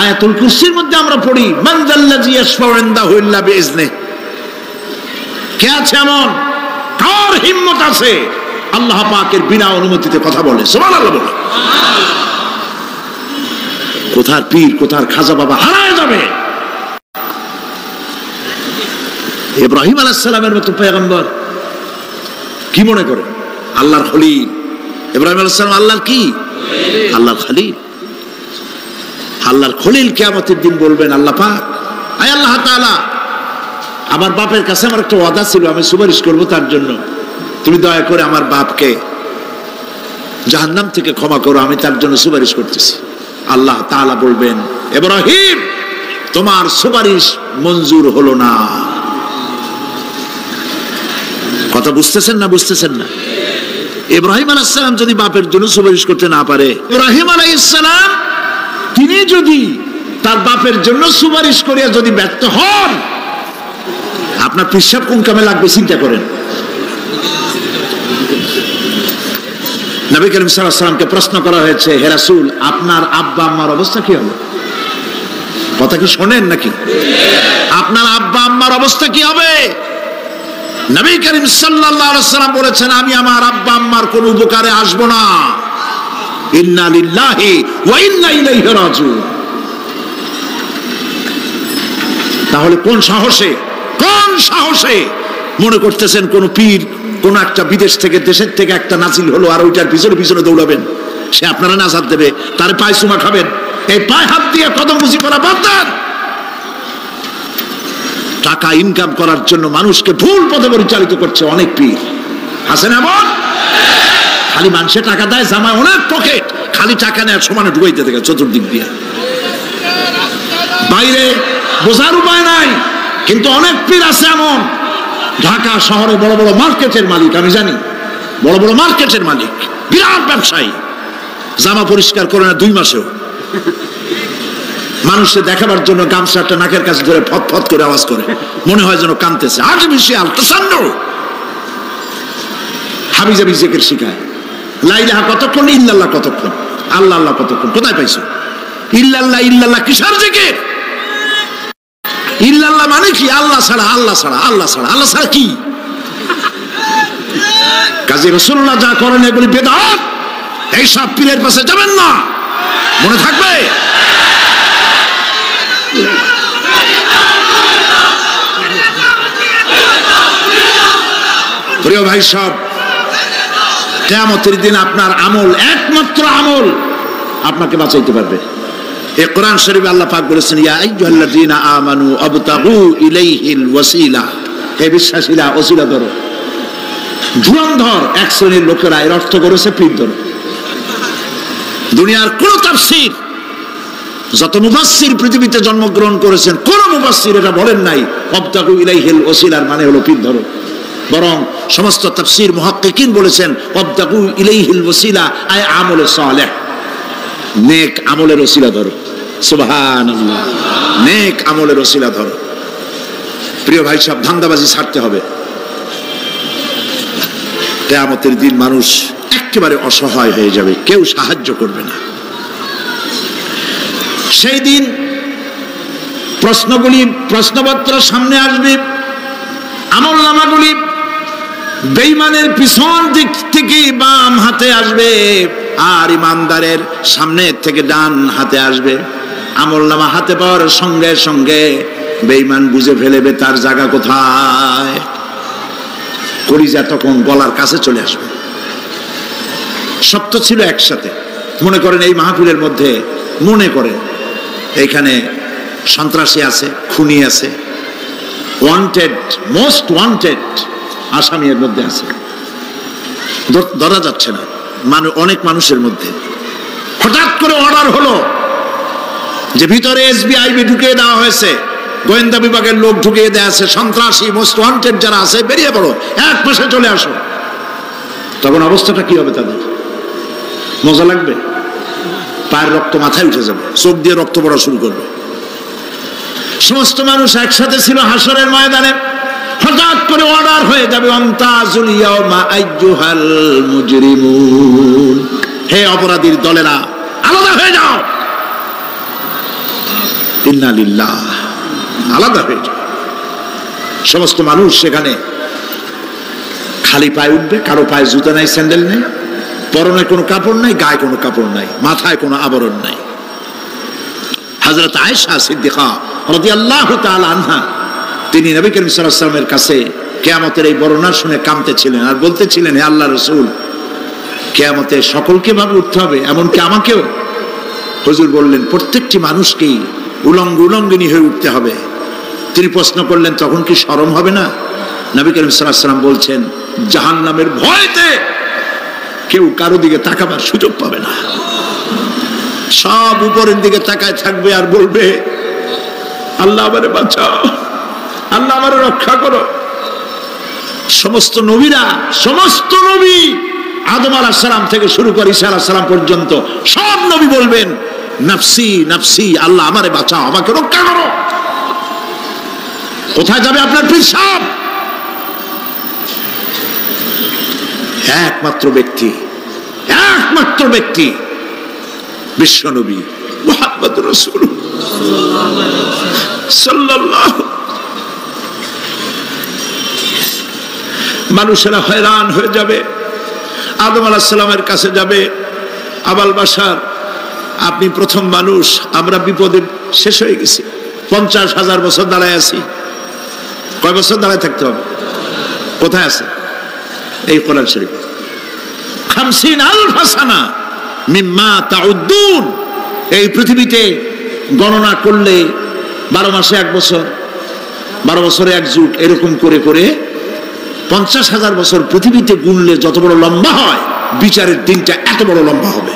Speaker 2: আয়াতুল কুরসির মধ্যে আমরা পড়ি মান যাল্লাযী ইয়াশফাউ ইনদাহু ইল্লা বিইজনিহি। কে আছে এমন, কার হিম্মত আছে আল্লাহ পাকের বিনা অনুমতিতে কথা বলে? সুবহানাল্লাহ বলে। কোথার পীর কোথার খাজা বাবা হারায় যাবে। ইব্রাহিম আলাইহিস সালামের মতো পয়গম্বর কি মনে করে আল্লাহর খলিল। ইব্রাহিম আলাইহিস সালাম আল্লাহর কি? আল্লাহর খলিল। আল্লাহর খলিল কিয়ামতের দিন বলবেন আল্লাহ পাক, আয় আল্লাহ তাআলা, আমার বাপের কাছে আমার একটা ওয়াদা ছিল, আমি সুপারিশ করব তার জন্য, তুমি দয়া করে আমার বাপকে জাহান্নাম থেকে ক্ষমা করো, আমি তার জন্য সুপারিশ করতেছি। আল্লাহ তাআলা বলবেন, ইব্রাহিম তোমার সুপারিশ মঞ্জুর হলো না। কথা বুঝতেছেন না? বুঝতেছেন না? ইব্রাহিম আলাইহিস সালাম যদি বাপের জন্য সুপারিশ করতে না পারে, ইব্রাহিম আলাইহিস সালাম তিনি যদি তার বাপের জন্য সুপারিশ করিয়া যদি ব্যর্থ হন, আপনার পিসাব কোন কামে লাগবে চিন্তা করেন। নবী করিম সাল্লাল্লাহু আলাইহি ওয়াসাল্লামকে প্রশ্ন করা হয়েছে, হে রাসূল আপনার আব্বা আম্মার অবস্থা কি হবে? কথা কি শোনেন নাকি? আপনার আব্বা আম্মার অবস্থা কি হবে? নবী করিম সাল্লাল্লাহু আলাইহি ওয়াসাল্লাম বলেছেন, আমি আমার আব্বা আম্মার কোন উপকারে আসব না। ইন্না লিল্লাহি ওয়া ইন্না ইলাইহি রাজিউন। তাহলে কোন সাহসে মনে করতেছেন কোন পীর কোন একটা বিদেশ থেকে দেশের থেকে একটা নাজিল হলো আর ওইটার পিছনে পিছনে দৌড়াবেন, সে আপনারা নাজাত দেবে, তার পায়ে চুমা খাবেন? এই পায়ে হাত দিয়ে কদম বুঝি করা বাদ দেন। টাকা ইনকাম করার জন্য মানুষকে ভুল পথে পরিচালিত করছে অনেক পীর। আছে না এমন? খালি মানুষে টাকা দেয়, জামায় অনেক পকেট, খালি টাকা নেয় সমানে ঢুকাইতে থাকে চতুর্দিক দিয়ে, বাইরে বোঝার উপায় নাই। কিন্তু অনেক পীর আছে এমন, ঢাকা শহরে বড় বড় মার্কেটের মালিক, আমি জানি বড় বড় মার্কেটের মালিক, বিরাট ব্যবসায়ী, জামা পরিষ্কার করে না 2 মাসেও, মানুষে দেখাবার জন্য গামছাটা নাকের কাছে ধরে ফত ফত করে আওয়াজ করে, মনে হয় যেন কাঁদতেছে। আজ বিশাল তাসান্ন হাবিজাবি জিকির শিখায়, লা ইলাহা কতক্ষণ, ইল্লাল্লাহ কতক্ষণ, আল্লাহ আল্লাহ কতক্ষণ, কোথায় পাইছো? ইল্লাল্লাহ ইল্লাল্লাহ কিসের জিকির? ইল্লাল্লাহ মানে কি? আল্লাহ ছাড়া, আল্লাহ ছাড়া, আল্লাহ ছাড়া, আল্লাহ ছাড়া কি? কাজী রাসূলুল্লাহ যা করেন এগুলি বেদাত। এইসব পীরের পাশে যাবেন না, মনে থাকবে। প্রিয় ভাই সব, কিয়ামতের দিন আপনার আমল, একমাত্র আমল আপনাকে বাঁচাইতে পারবে। এই কোরআন শরীফে আল্লাহ পাক বলেছেন, ইয়া আইয়ুহাল্লাযীনা আমানু আবতাগু ইলাইহিল ওয়াসিলা, হে বিশ্বাসীরা ওসিলা ধরো। ধুরন্ধর এক শ্রেণীর লোকেরা এর অর্থ করেছে পীর ধরো। দুনিয়ার কোন তাফসীর, যত মুফাসসির পৃথিবীতে জন্মগ্রহণ করেছেন, কোন মুফাসসির এটা বলেন নাই আবতাগু ইলাইহিল ওয়াসিলার মানে হলো পীর ধরো। বরং সমস্ত তাফসীর মুহাক্কিকিন বলেছেন আবতাগু ইলাইহিল ওয়াসিলা আয় আমলে সালেহ, নেক আমলের ওসিলা ধরো। সুবহানাল্লাহ, নেক আমলের ওসিলা ধরো। প্রিয় ভাই সব, ধান্দাবাজি ছাড়তে হবে। কিয়ামতের দিন মানুষ একেবারে অসহায় হয়ে যাবে, কেউ সাহায্য করবে না। সেই দিন প্রশ্নপত্র সামনে আসবে, আমলনামাগুলি বেঈমানের পিছন দিক থেকে বাম হাতে আসবে আর ইমানদারের সামনে থেকে ডান হাতে আসবে। আমলনামা হাতে পাওয়ার সঙ্গে সঙ্গে বেঈমান বুঝে ফেলবে তার জায়গা কোথায়, কলিজা তখন গলার কাছে চলে আসবে। সত্য ছিল একসাথে। মনে করেন এই মাহফিলের মধ্যে, মনে করেন এইখানে সন্ত্রাসী আছে, খুনি আছে, ওয়ান্টেড, মোস্ট ওয়ান্টেড আসামি এর মধ্যে আছে, ধরা যাচ্ছে না অনেক মানুষের মধ্যে। হঠাৎ করে অর্ডার হলো যে ভিতরে এসবিআইবি ঢুকিয়ে দেওয়া হয়েছে, গোয়েন্দা বিভাগের লোক ঢুকিয়ে দেওয়া আছে, সন্ত্রাসী মোস্ট ওয়ান্টেড যারা আছে বেরিয়ে পড়ো, এক পাশে চলে আসো। তখন অবস্থাটা কি হবে তাদের? মজা লাগবে? পায়ের রক্ত মাথায় উঠে যাবে, চোখ দিয়ে রক্ত পড়া শুরু করবে। সমস্ত মানুষ একসাথে ছিল হাসরের ময়দানে। হঠাৎ করে অর্ডার হয়ে যাবে, আমতাজুল ইয়াউমা আইয়ুহাল মুজরিমুন, হে অপরাধীর দলেরা আলাদা হয়ে যাও। ইন্না লিল্লাহ, আলাদা হয়ে যাও। সমস্ত মানুষ সেখানে খালি পায়ে উঠবে, কারো পায়ে জুতা নাই, স্যান্ডেল নেই, পরনে কোনো কাপড় নাই, গায়ে কোনো কাপড় নাই, মাথায় কোনো আবরণ নাই। হযরত আয়েশা সিদ্দিকা রাদিয়াল্লাহু তাআলা আনহা, তিনি নবী করিম সাল্লাল্লাহু আলাইহি ওয়াসাল্লামের কাছে কিয়ামতের এই বর্ণনা শুনে কাঁদতেছিলেন আর বলতেছিলেন, হে আল্লাহর রাসূল, কিয়ামতে সকলকে ভাবে উঠতে হবে, এমনকি আমাকেও? হুজুর বললেন, প্রত্যেকটি মানুষকেই উলঙ্গিনী হয়ে উঠতে হবে। তিনি প্রশ্ন করলেন, তখন কি শরম হবে না? নবী করিম সাল্লাল্লাহু আলাইহি ওয়াসাল্লাম বলছেন, জাহান্নামের ভয়তে কেউ কারো দিকে তাকাবার সুযোগ পাবে না। সব উপরের দিকে তাকায় থাকবে আর বলবে, আল্লাহ আমারে বাঁচাও, আল্লাহ আমারে রক্ষা করো। সমস্ত নবীরা, সমস্ত নবী আদম আলাইহিস সালাম থেকে শুরু করে ঈসা আলাইহিস সালাম পর্যন্ত সব নবী বলবেন, নাফসি নাফসি, আল্লাহ আমারে বাঁচাও, আমাকে রক্ষা করো। কোথায় যাবে আপনার পীর সাহেব? একমাত্র ব্যক্তি বিশ্বনবী মুহাম্মদুর রাসূলুল্লাহ সাল্লাল্লাহু। মানুষেরা হয়রান হয়ে যাবে, আদম আলাইহিস সালামের কাছে যাবে, আবাল বাশার, আপনি প্রথম মানুষ, আমরা বিপদে শেষ হয়ে গেছি, 50,000 বছর দাঁড়ায় আছি। কয় বছর দাঁড়ায় থাকতে হবে? কোথায় আছে? এই কোরআন শরীফে 50,000 সানা মিম্মা তাউদ্দুন। এই পৃথিবীতে গণনা করলে 12 মাসে 1 বছর, 12 বছরে 1 যুগ, এরকম করে করে 50,000 বছর পৃথিবীতে গুনলে যত বড় লম্বা হয়, বিচারের দিনটা এত বড় লম্বা হবে।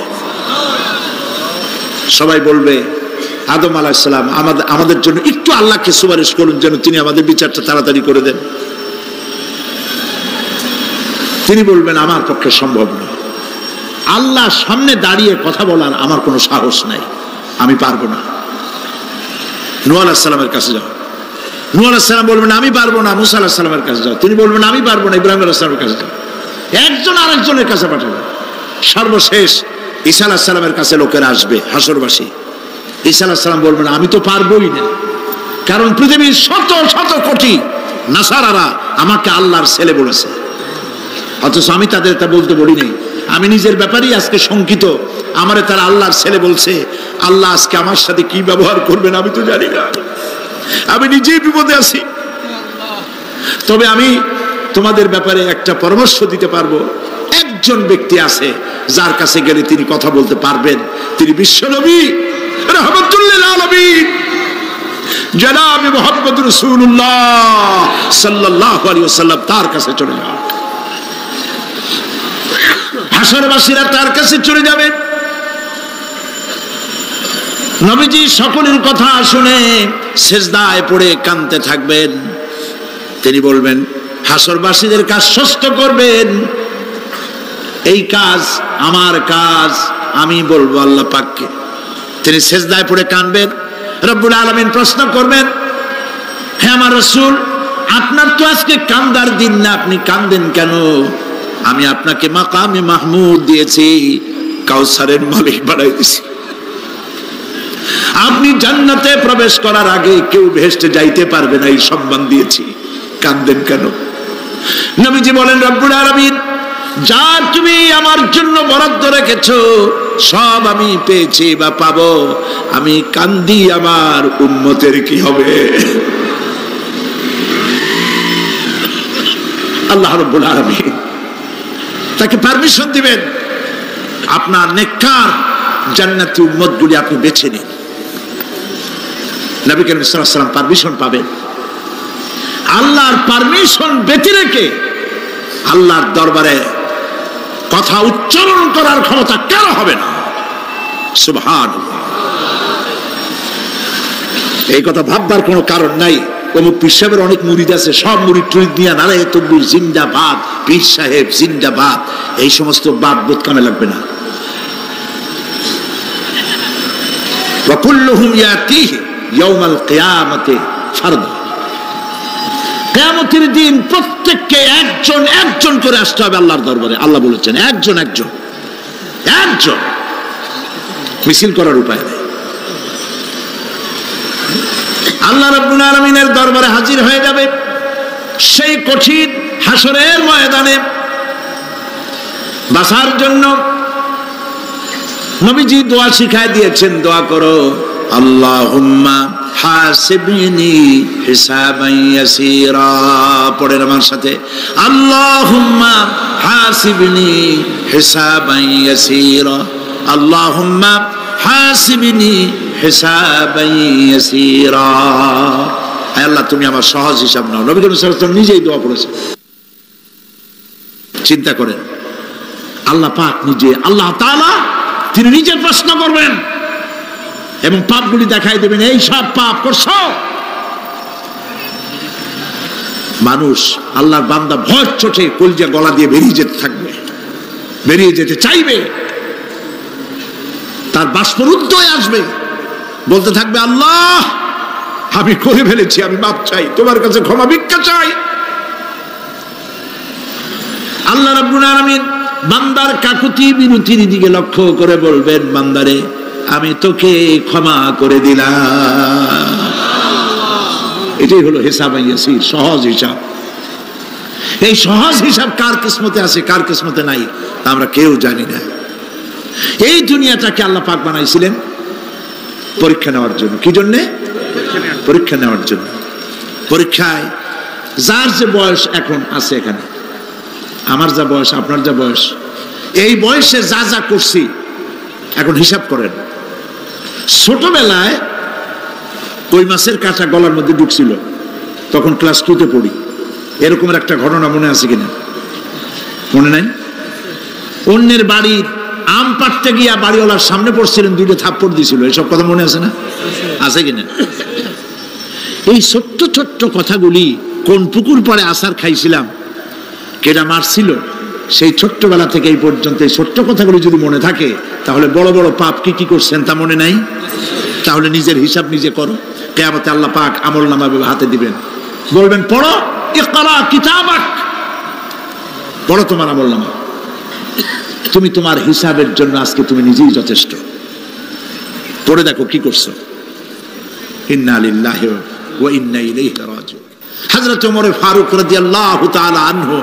Speaker 2: সবাই বলবে, আদম আলাইহিস সালাম আমাদের জন্য একটু আল্লাহকে সুপারিশ করুন যেন তিনি আমাদের বিচারটা তাড়াতাড়ি করে দেন। তিনি বলবেন, আমার পক্ষে সম্ভব না, আল্লাহর সামনে দাঁড়িয়ে কথা বলার আমার কোনো সাহস নাই, আমি পারবো না। নূহ আলাইহিস সালামের কাছে যাও, নূহ আলাইহিস সালাম বলবেন, আমি পারবো না। মুসা আলাইহিস সালামের কাছে যাও, তিনি বলবেন, আমি পারবো না। ইব্রাহিম আলাইহিস সালামের কাছে যাও, একজন আরেকজনের কাছে পাঠাবে। সর্বশেষ ঈসা আলাইহিস সালামের কাছে লোকেরা আসবে, হাসরবাসী। ঈসা আলাইহিস সালাম বলবেন, আমি তো পারবোই না, কারণ পৃথিবীর শত শত কোটি নাসারারা আমাকে আল্লাহর ছেলে বলেছে, অথচ আমি তাদের তা বলতে বলি নাই। আমি নিজের ব্যাপারেই আজকে শঙ্কিত, আমারে তারা আল্লাহর ছেলে বলছে। আল্লাহ আজকে আমার সাথে কি ব্যবহার করবেন আমি তো জানি না, আমি নিজেই বিপদে আছি। তবে আমি তোমাদের ব্যাপারে একটা পরামর্শ দিতে পারবো, একজন ব্যক্তি আছে যার কাছে গেলে তিনি কথা বলতে পারবেন, তিনি বিশ্বনবী রাহমাতুল লিল আলামিন জনাব মুহাম্মদ রাসূলুল্লাহ সাল্লাল্লাহু আলাইহি ওয়াসাল্লাম। তার কাছে চলে যাও, হাসরবাসীরা তার কাছে চলে যাবে। নবীজি সকলের কথা শুনে সিজদায় পড়ে কাঁদতে থাকবেন। তিনি বলবেন, হাসরবাসীদের কাজ সুস্থ করবেন, এই কাজ আমার কাজ, আমি বলবো আল্লাহ পাককে। তিনি সিজদায় পড়ে কাঁদবেন, রব্বুল আলামিন প্রশ্ন করবেন, হে আমার রাসূল, আপনার তো আজকে কান্দার দিন না, আপনি কাঁদেন কেন? আমি আপনাকে মাকামে মাহমুদ দিয়েছি, কাউসারের মালিক বানাই দিয়েছি। আপনি জান্নাতে প্রবেশ করার আগে কেউ বেহেশতে যাইতে পারবে না, এই সম্মান দিয়েছি, কাঁদেন কেন? নবীজি বলেন, রব্বুল আলামিন যা তুমি আমার জন্য বরাদ্দ রেখেছো সব আমি পেয়েছি বা পাবো, আমি কান্দি আমার উম্মতের কি হবে? আল্লাহ রাব্বুল আলামিন তাকে পারমিশন দিবেন, আপনার নেককার জান্নাতি উম্মতগুলি আপনি বেছে নিন। নবী করিম সাল্লাল্লাহু আলাইহি ওয়াসাল্লাম পারমিশন পাবেন। আল্লাহর পারমিশন ব্যতি রেখে আল্লাহর দরবারে কথা উচ্চারণ করার ক্ষমতা কার হবে না? সুবহানাল্লাহ। এই কথা ভাববার কোনো কারণ নাই। অমুক পীর সাহেবের অনেক মুরিদ আছে, সব মুরিদ টুরিদ নিয়ে নারায়ে তাকবীর জিন্দাবাদ, পীর সাহেব জিন্দাবাদ, এই সমস্ত বাদ বোধ কামে লাগবে না। ওয়া কুল্লুহুম ইয়াতিহি ইয়াউমাল কিয়ামতে ফারদা। কিয়ামতের দিন প্রত্যেককে একজন একজন করে আসতে হবে আল্লাহর দরবারে। আল্লাহ বলেছেন একজন একজন একজন, মিছিল করার উপায় নেই। আল্লাহ রাব্বুল আলামিনের দরবারে হাজির হয়ে যাবে সেই কঠিন হাসরের ময়দানে। বাঁচার জন্য নবীজি দোয়া শিখায় দিয়েছেন, দোয়া করো আল্লাহুম্মা হাসিবনি হিসাবান ইয়াসীরা। পড়েন আমার সাথে, আল্লাহুম্মা হাসিবনি হিসাবান ইয়াসীরা, আল্লাহুম্মা হাসিবনি হিসাবান ইয়াসীরা। হে আল্লাহ, তুমি আমার সহজ হিসাব নাও। নবী করিম সাল্লাল্লাহু আলাইহি ওয়াসাল্লাম নিজেই দোয়া করেছেন। চিন্তা করেন, আল্লাহ পাক নিজে, আল্লাহ তাআলা তিনি নিজে প্রশ্ন করবেন এবং পাপগুলি দেখাই দেবেন, এই সব পাপ করছো। মানুষ, আল্লাহর বান্দা ভয় চোটে কলজা গলা দিয়ে বেরিয়ে যেতে থাকবে, বেরিয়ে যেতে চাইবে, তার বাষ্পরুদ্ধ হয়ে আসবে, বলতে থাকবে আল্লাহ আমি করে ফেলেছি, আমি মাপ চাই, তোমার কাছে ক্ষমা ভিক্ষা চাই। আল্লাহ রাব্বুল আলামিন বান্দার কাকুতি বিরতির দিকে লক্ষ্য করে বলবেন, বান্দারে আমি তোকে ক্ষমা করে দিলাম। এটাই হলো হিসাব ইয়াসির, সহজ হিসাব। এই সহজ হিসাব কার কিসমতে আছে কার কিসমতে নাই আমরা কেউ জানি না। এই দুনিয়াটাকে আল্লাহ পাক বানাইছিলেন পরীক্ষা নেওয়ার জন্য। কি জন্য? পরীক্ষা নেওয়ার জন্য। পরীক্ষায় যার যে বয়স এখন আছে, এখানে আমার যা বয়স, আপনার যা বয়স, এই বয়সে যা যা করছি এখন হিসাব করেন। ছোটবেলায় কই মাছের কাঁটা গলার মধ্যে ঢুকছিল, তখন ক্লাস 2-তে পড়ি, এরকমের একটা ঘটনা মনে আছে কিনা? মনে নাই? অন্যের বাড়ির আম পাড়তে গিয়া বাড়িওয়ালার সামনে পড়ছিলেন, 2টা থাপ্পড় দিয়েছিল, এসব কথা মনে আছে না? আছে কিনা? এই ছোট্ট ছোট্ট কথাগুলি, কোন পুকুর পাড়ে আছার খাইছিলাম, কেডা মারছিল, সেই ছোট্টবেলা থেকে এই পর্যন্ত এই ছোট্ট কথাগুলি যদি মনে থাকে, তাহলে বড় বড় পাপ কি কি করছেন তা মনে নাই? তাহলে নিজের হিসাব নিজে করো। কিয়ামতে আল্লাহ পাক আমলনামা হাতে দিবেন, বলবেন পড়ো, ইকরা কিতাবাক, পড়ো তোমার আমলনামা। তুমি তোমার হিসাবের জন্য আজকে তুমি নিজেই যথেষ্ট। পড়ে দেখো কি করছো। ইন্না লিল্লাহি ওয়া ইন্না ইলাইহি রাজিউন। হযরত ওমর ফারুক রাদিয়াল্লাহু তাআলা আনহু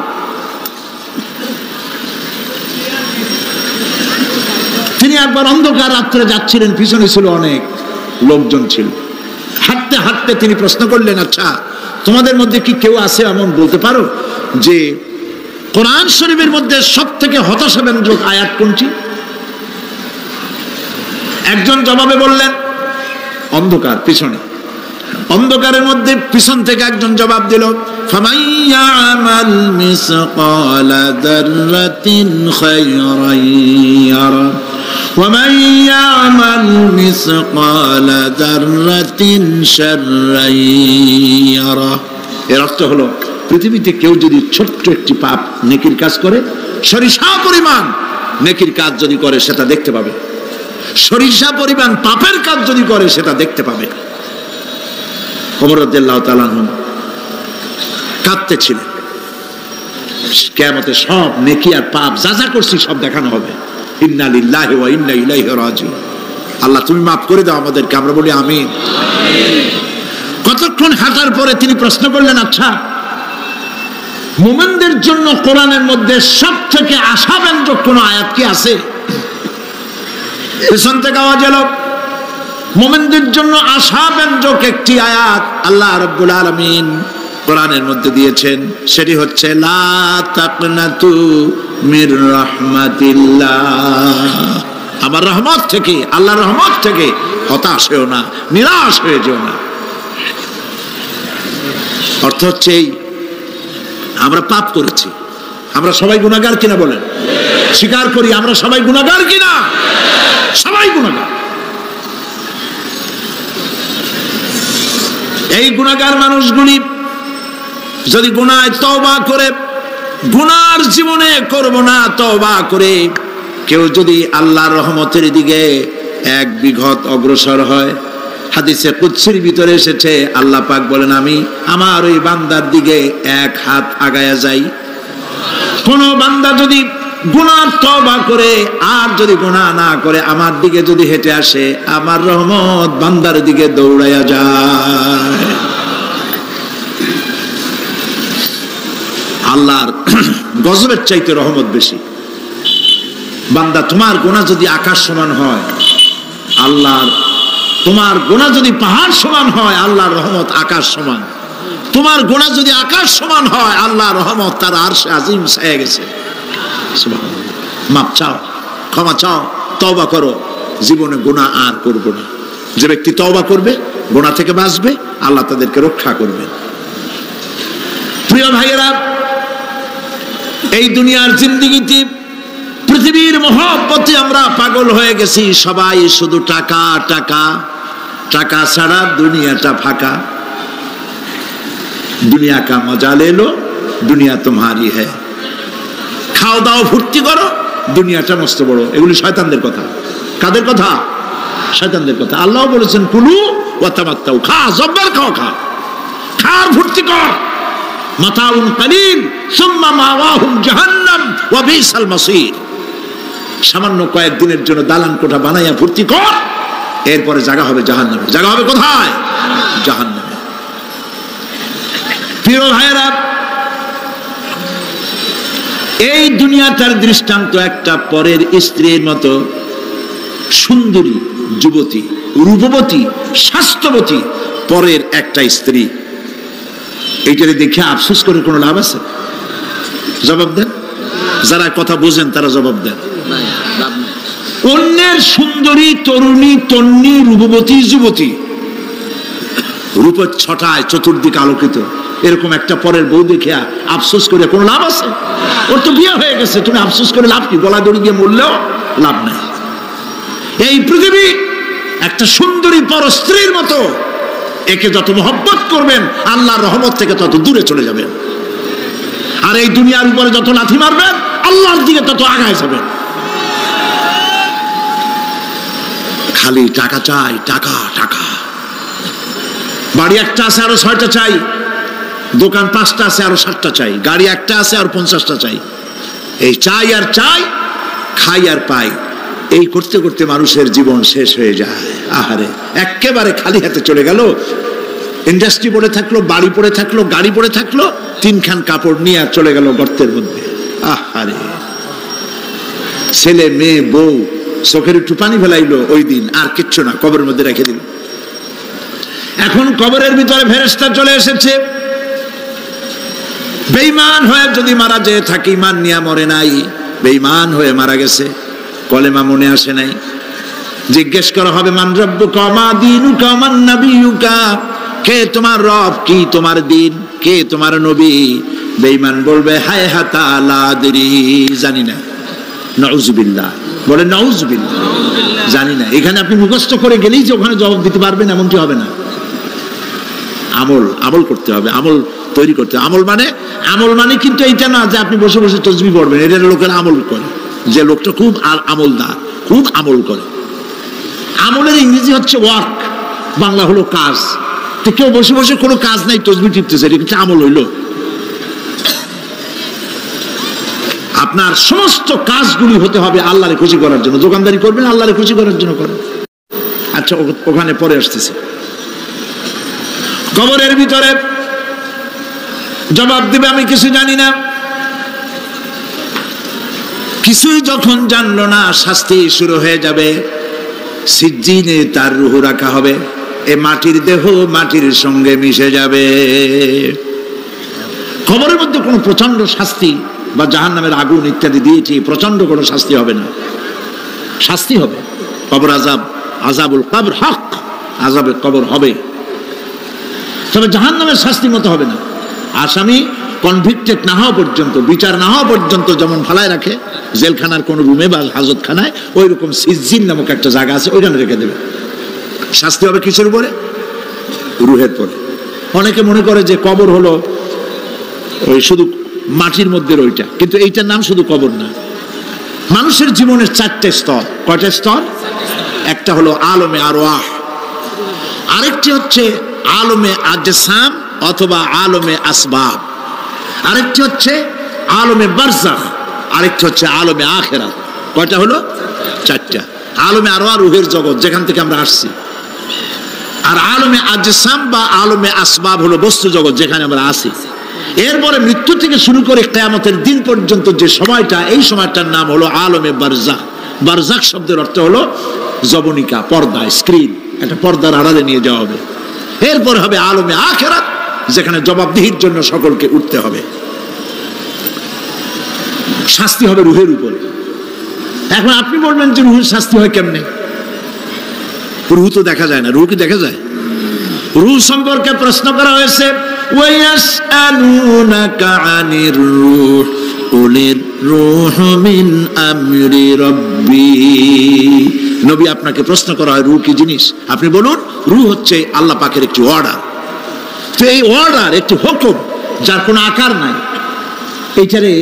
Speaker 2: তিনি একবার অন্ধকার রাত্রে যাচ্ছিলেন, পিছনে ছিল অনেক লোকজন ছিল। হাঁটতে হাঁটতে তিনি প্রশ্ন করলেন, আচ্ছা তোমাদের মধ্যে কি কেউ আছে এমন বলতে পারো যে কোরআন শরীফের মধ্যে সব থেকে হতাশাব্যঞ্জক আয়াত কোনটি? একজন জবাবে বললেন, অন্ধকার পিছনে, অন্ধকারের মধ্যে পিছন থেকে একজন জবাব দিল, ফামান ইয়ামাল মিসকালা যাররাতিন খায়রান ইয়ারা ওয়া মান ইয়ামাল মিসকালা যাররাতিন শাররান ইয়ারা। এর অর্থ হলো, পৃথিবীতে কেউ যদি ছোট্ট একটি পাপ নেকির কাজ করে, সরিষা পরিমাণ নেকির কাজ যদি করে সেটা দেখতে পাবে, সরিষা পরিমাণ পাপের কাজ যদি করে সেটা দেখতে পাবে। ওমর রাদিয়াল্লাহু তাআলা আনহু কাঁদতেছিলেন, কিয়ামতে সব নেকি আর পাপ যা যা করছি সব দেখানো হবে। ইন্না লিল্লাহি ওয়া ইন্না ইলাইহি রাজিউন। আল্লাহ তুমি মাফ করে দাও আমাদেরকে, আমরা বলি আমিন। কতক্ষণ হাঁটার পরে তিনি প্রশ্ন করলেন, আচ্ছা মুমিনদের জন্য কোরআনের মধ্যে সব থেকে আশাব্যঞ্জক কোন আয়াত কি আছে? পেছন থেকে আওয়াজ এলো, মুমিনদের জন্য আশাব্যঞ্জক একটি আয়াত আল্লাহ রাব্বুল আলামিন কোরআনের মধ্যে দিয়েছেন, সেটি হচ্ছে লা তাকনাতু মির রাহমাতিল্লাহ। আমার রহমত থেকে, আল্লাহর রহমত থেকে হতাশ হয়েও না, নিরাশ হয়ে যেও না। অর্থ হচ্ছে এই, আমরা পাপ করেছি, আমরা সবাই গুনাহগার কিনা বলেন? স্বীকার করি আমরা সবাই গুনাহগার কিনা? সবাই গুনাহগার। এই গুনাহগার মানুষগুলি যদি গুনায় তওবা করে, গুনার জীবনে করব না তওবা করে কেউ যদি আল্লাহর রহমতের দিকে এক বিঘত অগ্রসর হয়, হাদিসে কুদসির ভিতরে এসেছে, আল্লাহ পাক বলেন, আমি আমার ওই বান্দার দিকে এক হাত আগায়া যাই। কোন বান্দা যদি গুনাহ তওবা করে আর যদি গুনাহ না করে আমার দিকে যদি হেঁটে আসে, আমার রহমত বান্দার দিকে দৌড়াইয়া যায়। আল্লাহর গজবের চাইতে রহমত বেশি। বান্দা, তোমার গুনাহ যদি আকাশ সমান হয়, আল্লাহর, তোমার গুনাহ যদি পাহাড় সমান হয়, আল্লাহর রহমত আকাশ সমান। তোমার গুনাহ যদি আকাশ সমান হয়, আল্লাহর রহমত তার আরশে আজিম ছায়া গেছে। সুবহানাল্লাহ। মাপ চাও, ক্ষমা চাও, তওবা করো, জীবনে গুনাহ আর করবো না। যে ব্যক্তি তওবা করবে, গুনাহ থেকে বাঁচবে, আল্লাহ তাদেরকে রক্ষা করবেন। প্রিয় ভাইয়েরা, এই দুনিয়ার জিন্দেগিতে পৃথিবীর মহব্বতে আমরা পাগল হয়ে গেছি। সবাই শুধু টাকা টাকা, টাকা ছাড়া দুনিয়াটা ফাঁকা। দুনিয়া কা মজা লে লো, দুনিয়া তোমারি হ্যায়। খাও দাও ফুর্তি করো, দুনিয়াটা মস্ত বড়। এগুলি শয়তানদের কথা। কাদের কথা? শয়তানদের কথা। আল্লাহ বলেছেন, কুলু ওয়া তামাত্তাউ, খা, জব্বার খাও, খা, খার ফুর্তি কর। মাতাউন কালিল সুম্মা মাওয়াহুম জাহান্নাম ওয়া বিসাল মাসির। সামান্য কয়েকদিনের জন্য দালান কোঠা বানাইয়া ফুর্তি কর, এরপরে জায়গা হবে জাহান্নামে। জায়গা হবে কোথায়? জাহান্নামে। প্রিয় ভাইয়েরা, এই দুনিয়াটার দৃষ্টান্ত একটা পরের স্ত্রীর মতো সুন্দরী যুবতী, রূপবতী, স্বাস্থ্যবতী পরের একটা স্ত্রী। এইটারে দেখে আফসোস করে কোনো লাভ আছে? জবাব দেন। যারা কথা বোঝেন তারা জবাব দেন। অন্যের সুন্দরী তরুণী, তন্নী, রূপবতী যুবতী, রূপের ছটায় চতুর্দিকে আলোকিত, এরকম একটা পরের বউ দেখে আফসোস করে কোনো লাভ আছে? ওর তো বিয়ে হয়ে গেছে, তুমি আফসোস করে লাভ কি? গলা দড়ি দিয়ে মরলেও লাভ নাই। এই পৃথিবী একটা সুন্দরী পর স্ত্রীর মতো। একে যত মহব্বত করবেন, আল্লাহর রহমত থেকে তত দূরে চলে যাবেন। আর এই দুনিয়ার উপরে যত লাথি মারবেন, আল্লাহর দিকে তত আগায় যাবেন। খালি টাকা চাই, টাকা টাকা। বাড়ি একটা আছে আরো 6টা চাই, দোকান 5টা আছে আরো 7টা চাই, গাড়ি একটা আছে আর 50টা চাই। এই চাই আর চাই, খাই আর পাই, এই করতে করতে মানুষের জীবন শেষ হয়ে যায়। আহারে, একেবারে খালি হাতে চলে গেল। ইন্ডাস্ট্রি পড়ে থাকলো, বাড়ি পড়ে থাকলো, গাড়ি পড়ে থাকলো, 3খান কাপড় নিয়ে চলে গেল গর্তের মধ্যে। আহারে, ছেলে মেয়ে বউ চোখের একটু পানি ফেলাইলো ওই দিন, আর কিচ্ছু না, কবরের মধ্যে রেখে দিল। এখন কবরের ভিতরে ফেরেশতা চলে এসেছে। বেঈমান হয়ে যদি মারা যেয়ে থাকে, ঈমান নিয়ে মরে নাই, বেঈমান হয়ে মারা গেছে, কলেমা মনে আসে নাই, জিজ্ঞেস করা হবে, মান রব্বুকা মা দীনুকা মান নাবিয়ুকা, কে তোমার রব, কি তোমার দিন, কে তোমার নবী? বেঈমান বলবে, হায় হাতা লা আদরি, জানি না। নাউযুবিল্লাহ, বলে নাউযুবিল্লাহ, জানি না। এখানে আপনি মুখস্থ করে গেলেই যে ওখানে জবাব দিতে পারবেন এমনটি হবে না। আমল, আমল করতে হবে, আমল তৈরি করতে হবে। আমল মানে কিন্তু এইটা না যে আপনি বসে বসে তসবিহ পড়বেন। এটা লোকের আমল করে, যে লোকটা খুব আমলদার, খুব আমল করে। আমলের ইংরেজি হচ্ছে ওয়ার্ক, বাংলা হলো কাজ। তো কেউ বসে বসে কোনো কাজ নাই, তসবিহ টিপতেছে, এটা কিন্তু আমল হইল? আপনার সমস্ত কাজগুলি হতে হবে আল্লাহরে খুশি করার জন্য। দোকানদারি করবেন, আল্লাহরে খুশি করার জন্য করেন। আচ্ছা, ওখানে পরে আসতেছে। কবরের ভিতরে জবাব দিবে, আমি কিছু জানি না। কিছুই যখন জানলো না, শাস্তি শুরু হয়ে যাবে। সিজ্জিনে তার রূহ রাখা হবে, এ মাটির দেহ মাটির সঙ্গে মিশে যাবে। কবরের মধ্যে কোনো প্রচন্ড শাস্তি বা জাহান্নামের আগুন ইত্যাদি দিয়েছি, প্রচন্ড কোনো শাস্তি হবে না। শাস্তি হবে কবর আযাব, আযাবুল কবর হক, আযাবে কবর হবে, তবে জাহান্নামের শাস্তি মতো হবে না। আসামি কনভিক্টেড না হওয়া পর্যন্ত, বিচার না হওয়া পর্যন্ত যেমন ফালায় রাখে জেলখানার কোন রুমে বা হাজতখানায়, ওই রকম সিজ্জিন নামক একটা জায়গা আছে, ওইখানে রেখে দেবে। শাস্তি হবে কিসের উপরে? রুহের পরে। অনেকে মনে করে যে কবর হলো ওই শুধু মাটির মধ্যে ওইটা, কিন্তু এইটার নাম শুধু কবর না। মানুষের জীবনের 4টে স্তর। কয়টা স্তর? একটা হলো আলমে আরওয়াহ, আরেকটি হচ্ছে আলমে আজসাম অথবা আলমে আসবাব, আরেকটি হচ্ছে আলমে বারজাখ, আরেকটি হচ্ছে আলমে আখিরাত। কয়টা হলো? চারটা। আলমে আরওয়াহ রূহের জগৎ, যেখান থেকে আমরা আসছি। আর আলমে আজসাম বা আলমে আসবাব হলো বস্তু জগৎ, যেখানে আমরা আছি। এরপরে মৃত্যু থেকে শুরু করে কিয়ামতের দিন পর্যন্ত যে সময়টা, এই সময়টার নাম হলো আলমে বারজাখ। বারজাখ শব্দের অর্থ হলো জবনিকা, পর্দা, স্ক্রিন, একটা পর্দার আড়ালে নিয়ে যাওয়া হবে। এরপরে হবে আলমে আখিরাত, যেখানে জবাবদিহির জন্য সকলকে উঠতে হবে। শাস্তি হবে রূহের উপরে। এখন আপনি বলবেন যে রূহের শাস্তি হয় কেমনে? রূহ তো দেখা যায় না। রূহ কি দেখা যায়? রূহ সম্পর্কে প্রশ্ন করা হয়েছে, ওয়ায়াসআলুনাকা আনির রূহ কুলির রূহু মিন আমরি রাব্বি। নবী, আপনাকে প্রশ্ন করা হয় রূহ কি জিনিস, আপনি বলুন রূহ হচ্ছে আল্লাহ পাকের একটি অর্ডার। তো এই অর্ডার একটি হুকুম, যার কোনো আকার নাই। এইটারে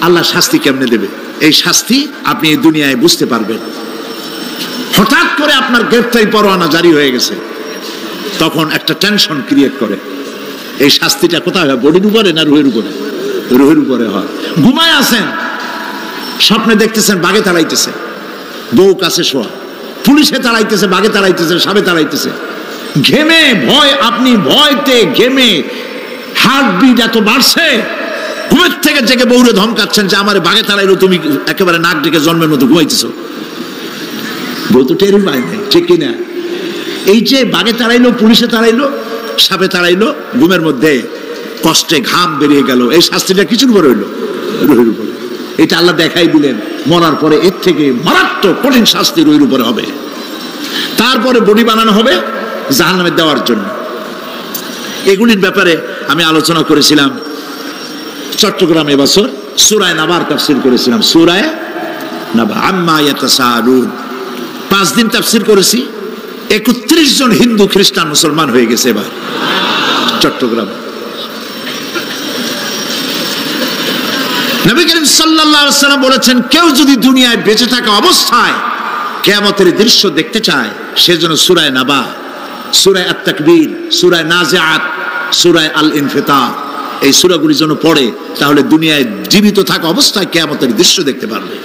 Speaker 2: আল্লাহ শাস্তি কেমনে দেবে? এই শাস্তি আপনি এই দুনিয়ায় বুঝতে পারবেন। হঠাৎ করে আপনার গ্রেফতারি পরোয়ানা জারি হয়ে গেছে, তখন একটা টেনশন ক্রিয়েট করে। এই শাস্তিটা কোথায় হয়? বডির উপরে না রুহের উপরে? রুহের উপরে হয়। ঘুমায় আছেন, স্বপ্নে দেখতেছেন বাঘে তাড়াইতেছে, বউ কাছে শোয়া, পুলিশে তাড়াইতেছে, বাঘে তাড়াইতেছে, সাপে তাড়াইতেছে, ঘেমে ভয়, আপনি ভয়তে ঘেমে হার্টবিট এত বাড়ছে, ঘুমের থেকে জেগে বউরে ধমকাচ্ছেন যে আমারে বাঘে তাড়াইলো, তুমি একেবারে নাক ডেকে জন্মের মতো ঘুমাইতেছো। বউ তো টেরই পায় নাই, ঠিক কিনা? এই যে বাঘে তাড়াইলো, পুলিশে তাড়াইলো, সাপে তাড়াইলো, ঘুমের মধ্যে কষ্টে ঘাম বেরিয়ে গেল, এই শাস্তিটা কিছুর উপরে হইলো? রুহের উপরে। এটা আল্লাহ দেখাই দিলেন, মরার পরে এর থেকে মারাত্মক কঠিন শাস্তি রুহের উপরে হবে। তারপরে বডি বানানো হবে জাহান্নামে দেওয়ার জন্য। এগুলির ব্যাপারে আমি আলোচনা করেছিলাম চট্টগ্রামে এবছর সূরা নাবার তাফসীর করেছিলাম। সূরা নাবা, আম্মা ইয়াতাসাআলুন, 5 দিন তাফসীর করেছি। 31 জন হিন্দু খ্রিস্টান মুসলমান হয়ে গেছে এবার চট্টগ্রাম। নবী করিম সাল্লাল্লাহু আলাইহি ওয়াসাল্লাম বলেছেন, কেউ যদি দুনিয়ায় বেঁচে থাকা অবস্থায় কিয়ামতের দৃশ্য দেখতে চায়, সেজন্য সূরা নাবা, সূরা আত-তাকবীর, সূরা নাজিআত, সূরা আল-ইনফিতার, এই সূরাগুলি যেন পড়ে, তাহলে দুনিয়ায় জীবিত থাকা অবস্থায় কিয়ামতের দৃশ্য দেখতে পারবে।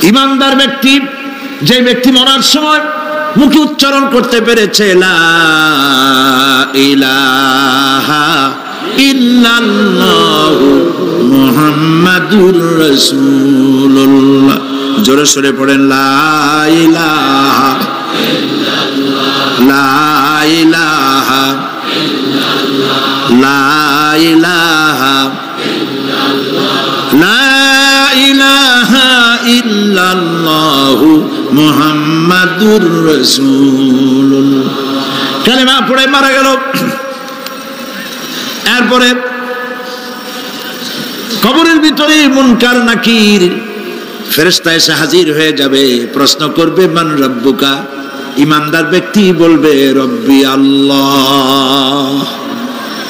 Speaker 2: ঈমানদার ব্যক্তি, যে ব্যক্তি মরার সময় মুখে উচ্চারণ করতে পেরেছে লা ইলাহা ইল্লাল্লাহু মুহাম্মাদুর রাসূলুল্লাহ, জোরে সোরে পড়েন লা ইলাহা ইল্লাল্লাহ, লা ইলাহা ইল্লাল্লাহ, লা ইলাহা ইল্লাল্লাহ, লা ইলাহা ইল্লাল্লাহু মুহাম্মাদুর রাসূলুল্লাহ। কালেমা পড়ে মারা গেল। এরপরে কবরের ভিতরে মুনকার নাকির ফেরেশতা এসে হাজির হয়ে যাবে, প্রশ্ন করবে মান রব্বুকা। ঈমানদার ব্যক্তি বলবে রব্বি আল্লাহ।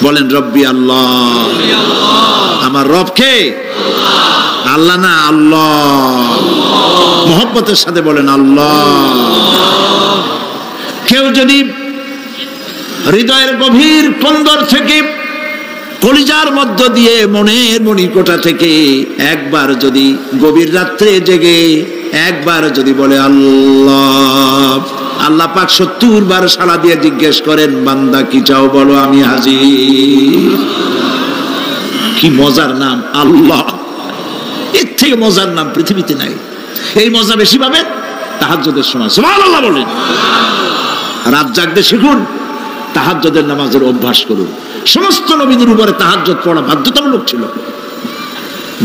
Speaker 2: বলেন রব্বি আল্লাহ। আমার রব কে? আল্লাহ না, আল্লাহ। মোহব্বতের সাথে বলেন আল্লাহ। কেউ যদি হৃদয়ের গভীর কন্দর থেকে, কলিজার মধ্য দিয়ে, মনের মণিকোঠা থেকে একবার যদি গভীর রাত্রে জেগে একবার যদি বলে আল্লাহ, আল্লাহ পাক 70 বার সাড়া দিয়ে জিজ্ঞেস করেন, বান্দা কি চাও বলো, আমি হাজির। কি মজার নাম আল্লাহ! এর থেকে মজার নাম পৃথিবীতে নাই। এই মজা বেশি পাবেন তাহাজ্জুদের সময়। সুবহানাল্লাহ বলেন। রাত জাগতে শিখুন, তাহাজ্জুদের নামাজের অভ্যাস করুন। সমস্ত নবীদের উপরে তাহাজ্জুদ পড়া বাধ্যতামূলক ছিল।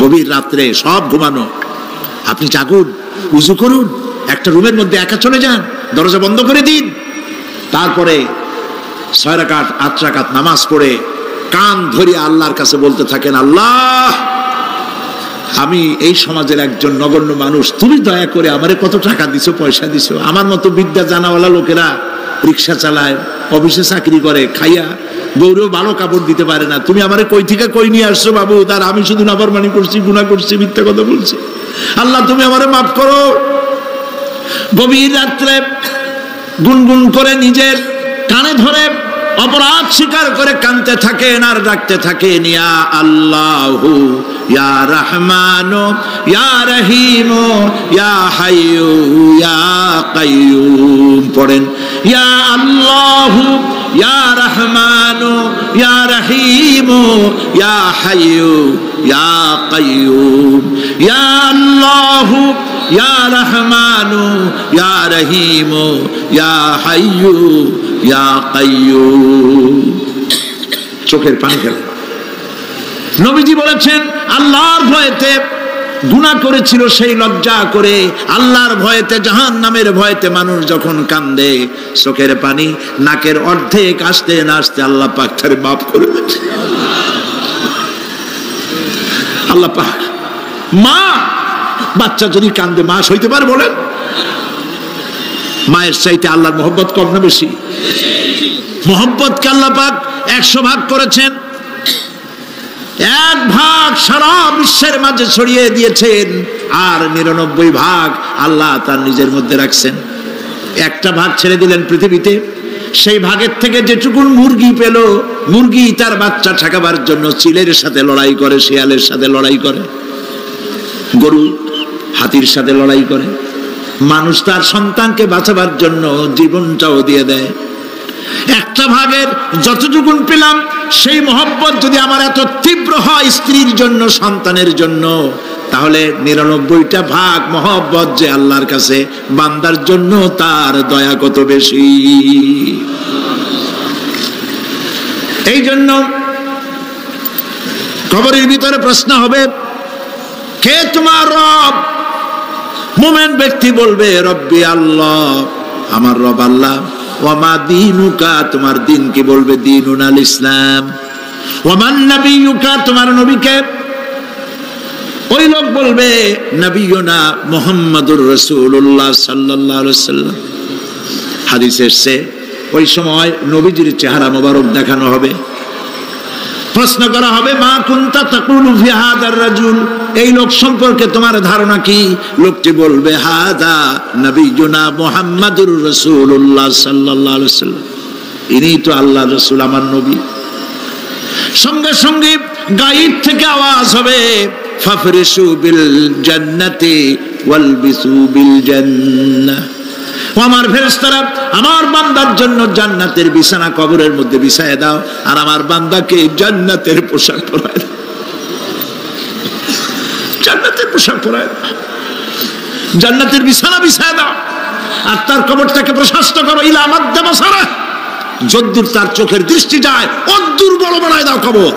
Speaker 2: গভীর রাত্রে সব ঘুমানো, আপনি জাগুন, উযু করুন, একটা রুমের মধ্যে একা চলে যান, দরজা বন্ধ করে দিন, তারপরে 6 রাকাত 8 রাকাত নামাজ পড়ে কান ধরে আল্লাহর কাছে বলতে থাকেন, আল্লাহ, আমি এই সমাজের একজন নগণ্য মানুষ, তুমি দয়া করে আমারে কত টাকা দিছো, পয়সা দিছো, আমার মতো বিদ্যা জানাওয়ালা লোকেরা রিক্সা চালায়, অফিসে চাকরি করে, খাইয়া বউরেও ভালো কাপড় দিতে পারে না, তুমি আমারে কই থেকে কই নিয়ে আসছো বাবু, তার আমি শুধু নাফরমানি করছি, গুনাহ করছি, মিথ্যা কথা বলছি, আল্লাহ তুমি আমারে মাফ করো। গভীর রাত্রে গুনগুন করে নিজের কানে ধরে অপরাধ স্বীকার করে কাঁদতে থাকেন আর ডাকতে থাকেন, ইয়া আল্লাহু ইয়া রহমানু ইয়া রহিমু ইয়া হাইয়ু ইয়া কাইয়ুম। পড়েন, ইয়া আল্লাহু ইয়া রহমানু ইয়া রহিমু ইয়া হাইয়ু ইয়া কাইয়ুম, ইয়া আল্লাহু ইয়া রহমানু ইয়া রহিমু ইয়া হাইয়ু ইয়া কাইয়ুম। চোখের পানি ফেলে। নবীজি বলেছেন, আল্লাহর ভয়েতে গুনাহ করেছিল সেই লজ্জা করে, আল্লাহর ভয়েতে, জাহান্নামের ভয়েতে মানুষ যখন কান্দে চোখের পানি নাকের অর্ধেক আসতে না আসতে আল্লাহ পাক তারে মাফ করে দেন। আল্লাহ পাক, মা বাচ্চা যদি কান্দে মা সইতে পারে বলেন? মায়ের চাইতে আল্লাহর মহব্বত কম না বেশি? মহব্বতকে আল্লাহ পাক 100 ভাগ করেছেন, 1 ভাগ সারা বিশ্বের মাঝে ছড়িয়ে দিয়েছেন, আর 99 ভাগ আল্লাহ তার নিজের মধ্যে রাখছেন। 1টা ভাগ ছেড়ে দিলেন পৃথিবীতে, সেই ভাগের থেকে যেটুকুন মুরগি পেল, মুরগি তার বাচ্চা ঠেকাবার জন্য চিলের সাথে লড়াই করে, শিয়ালের সাথে লড়াই করে, গরু হাতির সাথে লড়াই করে, মানুষ তার সন্তানকে বাঁচাবার জন্য জীবনটাও দিয়ে দেয়। 1টা ভাগের যতটুকুন পেলাম, সেই মহব্বত যদি আমার এত তীব্র হয় স্ত্রীর জন্য, সন্তানের জন্য, তাহলে 99টা ভাগ মহব্বত যে আল্লাহর কাছে বান্দার জন্য তার দয়া কত বেশি। এই জন্য কবরের ভিতরে প্রশ্ন হবে, কে তোমার রব? মুমিন ব্যক্তি বলবে, রব্বি আল্লাহ, আমার রব আল্লাহ। ওয়ামা দীনুকা, তোমার দিন কি? বলবে, দীনুন আল ইসলাম। ওয়ামান নবিয়ুকা, তোমার নবীকে? ওই লোক বলবে, নবিয়ুনা মুহাম্মাদুর রাসূলুল্লাহ সাল্লাল্লাহু আলাইহি ওয়াসাল্লাম। হাদিসে এসেছে, ওই সময় নবীজির চেহারা মোবারক দেখানো হবে, প্রশ্ন করা হবে, মা কুনতা তাকুলু ফি হাদার রাজুল, এই লোক সম্পর্কে তোমার ধারণা কি? লোকটি বলবে, হাদা নবিয়ুনা মুহাম্মাদুর রাসূলুল্লাহ সাল্লাল্লাহু আলাইহি ওয়াসাল্লাম, ইনি তো আল্লাহর রাসূল, আমার নবী। সঙ্গে সঙ্গে গায়েব থেকে আওয়াজ হবে, ফাফরিশু বিল জান্নাতি ওয়ালবিসু বিল জান্নাহ। আমার ফেরেশতারা আমার বান্দার জন্য জান্নাতের বিছানা কবরের মধ্যে বিছায় দাও, আর আমার বান্দাকে জান্নাতের পোশাক পরায় দাও, জান্নাতের পোশাক পরায় দাও, জান্নাতের বিছানা বিছায় দাও, আর তার কবরটাকে প্রশস্ত করো, ইলা মাদ্দা বাসারা, যদ্দূর তার চোখের দৃষ্টি যায় অদ্দূর বড় বানায় দাও কবর।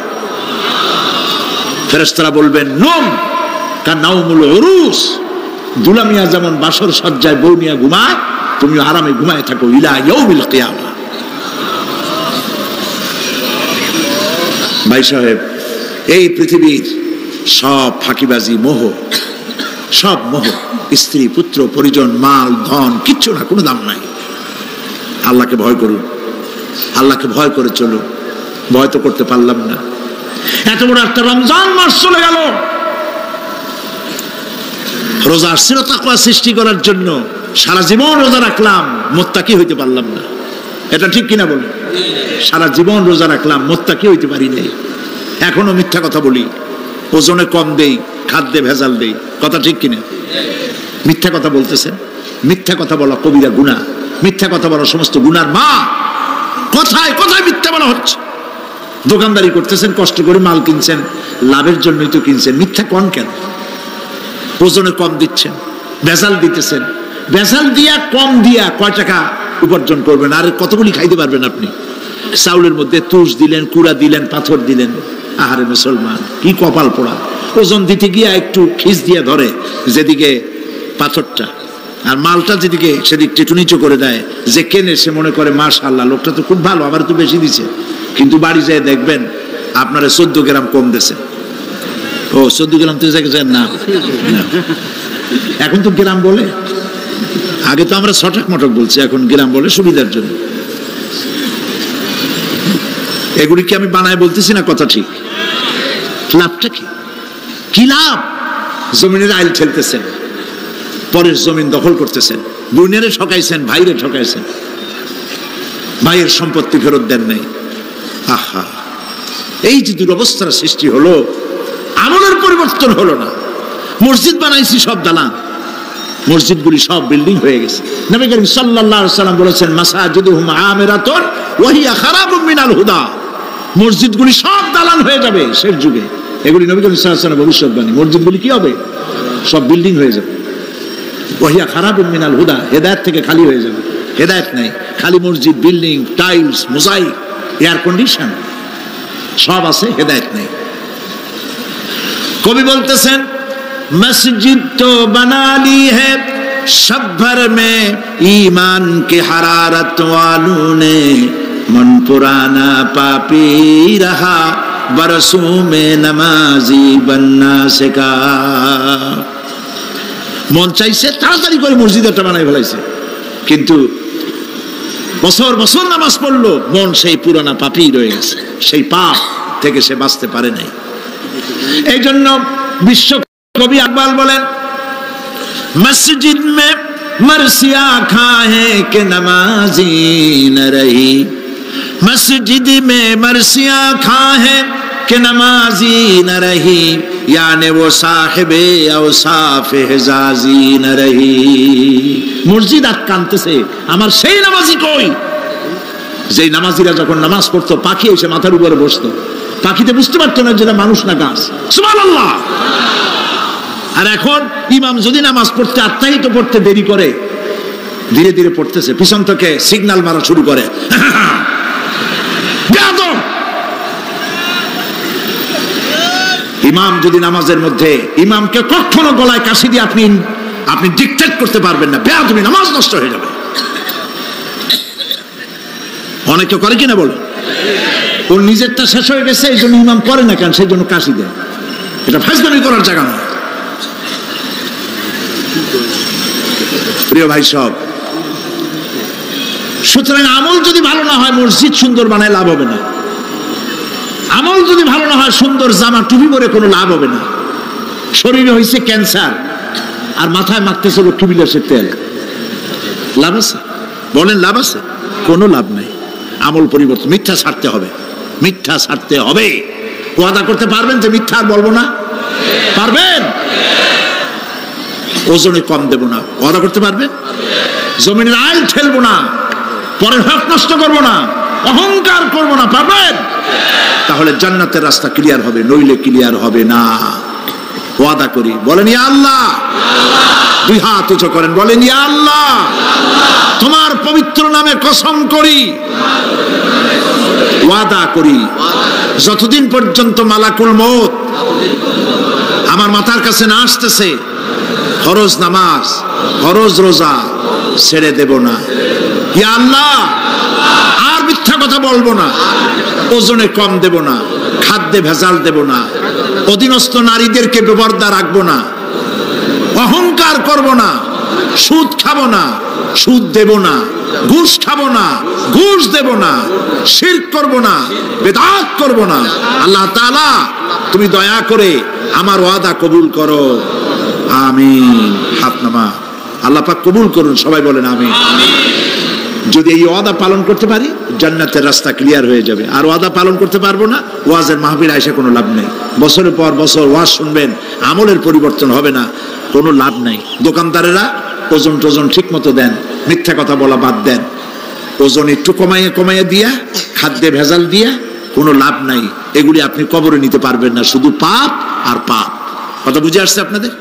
Speaker 2: ফেরেশতারা বলবেন, নম কানাউমুল উরুস, দুলামিয়া যেমন বাসর সজ্জায় বউ নিয়ে ঘুমায়, তুমি আরামে ঘুমায় থাকো, ইলা ইয়াউমিল কিয়ামা। ভাই সাহেব, এই পৃথিবীর সব ফাঁকিবাজি, মোহ, সব মোহ, স্ত্রী, পুত্র, পরিজন, মাল, ধন, কিচ্ছু না, কোনো দাম নাই। আল্লাহকে ভয় করুন, আল্লাহকে ভয় করে চলুন। ভয় তো করতে পারলাম না। এত বড় একটা রমজান মাস চলে গেল, রোজা আসছিল তাকওয়া সৃষ্টি করার জন্য, সারা জীবন রোজা রাখলাম, মুত্তাকি হইতে পারলাম না। এটা ঠিক কিনা বলি? সারা জীবন রোজা রাখলাম, মুত্তাকি হইতে পারি নাই। এখনো মিথ্যা কথা বলি, ওজনে কম দেই, খাদ্যে ভেজাল দেই, কথা ঠিক কিনা? মিথ্যা কথা বলতেছেন। মিথ্যা কথা বলা কবিরা গুনাহ, মিথ্যা কথা বলা সমস্ত গুনার মা। কোথায় কোথায় মিথ্যা বলা হচ্ছে? দোকানদারি করতেছেন, কষ্ট করে মাল কিনছেন, লাভের জন্যই তো কিনছেন, মিথ্যা কোন কেন? ওজনে কম দিচ্ছেন, ভেজাল দিতেছেন, ভেজাল দিয়া কম দিয়া কয় টাকা উপার্জন করবেন? আর কতগুলি খাইতে পারবেন আপনি? চাউলের মধ্যে তুষ দিলেন, কুড়া দিলেন, পাথর দিলেন। আহারে মুসলমান, কি কপাল পোড়া! ওজন দিতে গিয়া একটু খিস দিয়া ধরে যেদিকে পাথরটা, আর মালটা যেদিকে সেদিক টেটু নিচু করে দেয়। যে কেনে সে মনে করে মাশাআল্লাহ, লোকটা তো খুব ভালো, আবার তো বেশি দিছে। কিন্তু বাড়ি যেয়ে দেখবেন আপনারা 14 গ্রাম কম দিয়েছে। ও 14 গ্রাম তো না, এখন তো গ্রাম বলে। আগে তো আমরা ছটক মটক বলছি, এখন গ্রাম বলে সুবিধার জন্য। এগুলি কি আমি বানায় বলতেছি না? কথা ঠিক। লাভটা কি? কি লাভ? জমিনের আইল ঠেলতেছেন, পরের জমিন দখল করতেছেন, দুনিয়ারে ঠকাইছেন, ভাইরে ঠকাইছেন, ভাইয়ের সম্পত্তি ফেরত দেন নাই। আহা, এই যে দুরবস্থার সৃষ্টি হলো, আমলের পরিবর্তন হলো না। মসজিদ বানাইছি সব দালান, মসজিদগুলি সব বিল্ডিং হয়ে গেছে। নবী করিম সাল্লাল্লাহু আলাইহি ওয়াসাল্লাম বলেছেন, মাসাজিদুহুম আমিরাতুন ওয়া হিয়া খারাবুম মিনাল হুদা। মসজিদগুলি সব দালান হয়ে যাবে শেষ যুগে। এগুলি নবী করিম সাল্লাল্লাহু আলাইহি ওয়াসাল্লাম ভবিষ্যৎবাণী। মসজিদগুলি কি হবে? সব বিল্ডিং হয়ে যাবে। ওয়া হিয়া খারাবুম মিনাল হুদা, হেদায়েত থেকে খালি হয়ে যাবে। হেদায়েত নাই, খালি মসজিদ, building, tiles, mosaic, air condition সব আছে, হেদায়েত নেই। কবি বলতেছেন, मस्जिद तो बना ली है सब भर में ईमान की हरारत वालों ने, मन पुराना पापी रहा बरसों में नमाजी बनना सिखा। মন চাইছে তাড়াতাড়ি করে মসজিদ একটা বানাই ফেলাইছে, কিন্তু বছর বছর নামাজ পড়লো, মন সেই পুরানা পাপী রয়ে গেছে, সেই পাপ থেকে সে বাঁচতে পারে নাই। এই জন্য বিশ্ব कवि अकबाल बोले, मस्जिद में मरसिया खाए के नमाजी न रही, मस्जिद में मरसिया खाए के नमाजी न रही, यानी वो साहिबे औसाफ हिजाजी न रही। मस्जिद আটকানতেছে, আমার সেই নামাজি কই? যেই নামাজিরা যখন নামাজ পড়তো, পাখি এসে মাথার উপরে বসতো, পাখিতে বুঝতে পারতো না যেটা মানুষ না গাছ। সুবহানাল্লাহ। আর এখন ইমাম যদি নামাজ পড়তে আত্মাহিত পড়তে দেরি করে, ধীরে ধীরে পড়তেছে, পিছন থেকে সিগন্যাল মারা শুরু করে। ইমাম যদি নামাজের মধ্যে, ইমামকে কখনো গলায় কাশি দিয়ে আপনি ডিকটেট করতে পারবেন না, বেয়াদবি, নামাজ নষ্ট হয়ে যাবে। অনেকে করে কিনা বলো, ওর নিজেরটা শেষ হয়ে গেছে, এই জন্য ইমাম করে না কেন, সেই জন্য কাশি দেয়। এটা ফাজলামি করার জায়গা নয়। প্রিয় ভাই সব, সুতরাং আমল যদি ভালো না হয়, মসজিদ সুন্দর বানায় লাভ হবে না। আমল যদি ভালো না হয়, সুন্দর জামা টুপি পরে কোনো লাভ হবে না। শরীরে হয়েছে ক্যান্সার আর মাথায় মাখতেছে লক্ষ্মীবিলাসের তেল, লাভ আছে? বলেন লাভ আছে? কোনো লাভ নাই। আমল পরিবর্তন, মিথ্যা ছাড়তে হবে, মিথ্যা ছাড়তে হবে। ওয়াদা করতে পারবেন যে মিথ্যা আর বলবো না? পারবেন? ওজনে কম দেব না, ওয়াদা করতে পারবেন? জমিনের আইল ঠেলবো না, পরের হক নষ্ট করবো না, অহংকার করবো না, পারবেন? তাহলে জান্নাতের রাস্তা ক্লিয়ার হবে, নইলে ক্লিয়ার হবে না। ওয়াদা করি, বলেন ইয়া আল্লাহ। দুই হাত উঁচু করেন, বলেন ইয়া আল্লাহ, তোমার পবিত্র নামে কসম করি, ওয়াদা করি, যতদিন পর্যন্ত মালাকুল মউত আমার মাথার কাছে না আসতেছে, ফরজ নামাজ, ফরজ রোজা ছেড়ে দেব না। ইয়া আল্লাহ, আর মিথ্যা কথা বলবো না, ওজনে কম দেব না, খাদ্যে ভেজাল দেব না, অধীনস্থ নারীদেরকে বেপরদা রাখবো না, অহংকার করব না, সুদ খাবো না, সুদ দেব না, ঘুষ খাবো না, ঘুষ দেব না, শিরক করব না, বিদআত করব না। আল্লাহ তাআলা তুমি দয়া করে আমার ওয়াদা কবুল করো, আমিন। হাত নামা, আল্লাহ পাক কবুল করুন, সবাই বলেন আমিন। যদি এই ওয়াদা পালন করতে পারি, জান্নাতের রাস্তা ক্লিয়ার হয়ে যাবে। আর ওয়াদা পালন করতে পারবো না, ওয়াজের মাহফিল আইসা কোনো লাভ নেই। বছরের পর বছর ওয়াজ শুনবেন, আমলের পরিবর্তন হবে না, কোনো লাভ নাই। দোকানদারেরা ওজন টোজন ঠিক মতো দেন, মিথ্যা কথা বলা বাদ দেন, ওজন একটু কমাইয়ে কমাইয়ে দিয়া, খাদ্যে ভেজাল দিয়া কোনো লাভ নাই। এগুলি আপনি কবরে নিতে পারবেন না, শুধু পাপ আর পাপ। কথা বুঝে আসছে আপনাদের?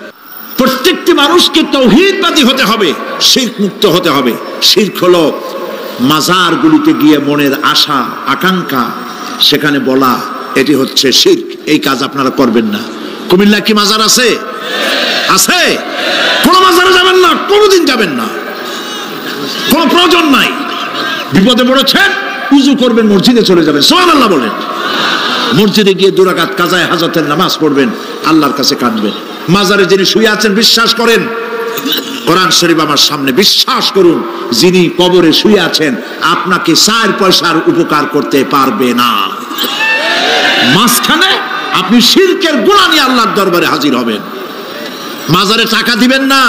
Speaker 2: প্রত্যেকটি মানুষকে তাওহীদবাদী হতে হবে, শিরক মুক্ত হতে হবে। শিরক হলো মাজারগুলিতে গিয়ে মনের আশা আকাঙ্ক্ষা সেখানে বলা, এটি হচ্ছে শিরক। এই কাজ আপনারা করবেন না। কুমিল্লা কি মাজার আছে? আছে? কোন মাজারে যাবেন না, কোনোদিন যাবেন না, কোনো প্রয়োজন নাই। বিপদে পড়েছেন, উযু করবেন, মসজিদে চলে যাবেন, সুবহানাল্লাহ বলেন। মসজিদে গিয়ে 2 রাকাত কাজায়ে হাজতের নামাজ পড়বেন, আল্লাহর কাছে কাঁদবেন। মাজারে যিনি শুয়ে আছেন, বিশ্বাস করেন, কোরআন শরীফ আমার সামনে, বিশ্বাস করুন, যিনি কবরে শুয়ে আছেন আপনাকে 4 পয়সার উপকার করতে পারবে না। মাঝখানে আপনি শিরকের গুনাহ নিয়ে আল্লাহর দরবারে হাজির হবেন। মাজারে টাকা দিবেন না,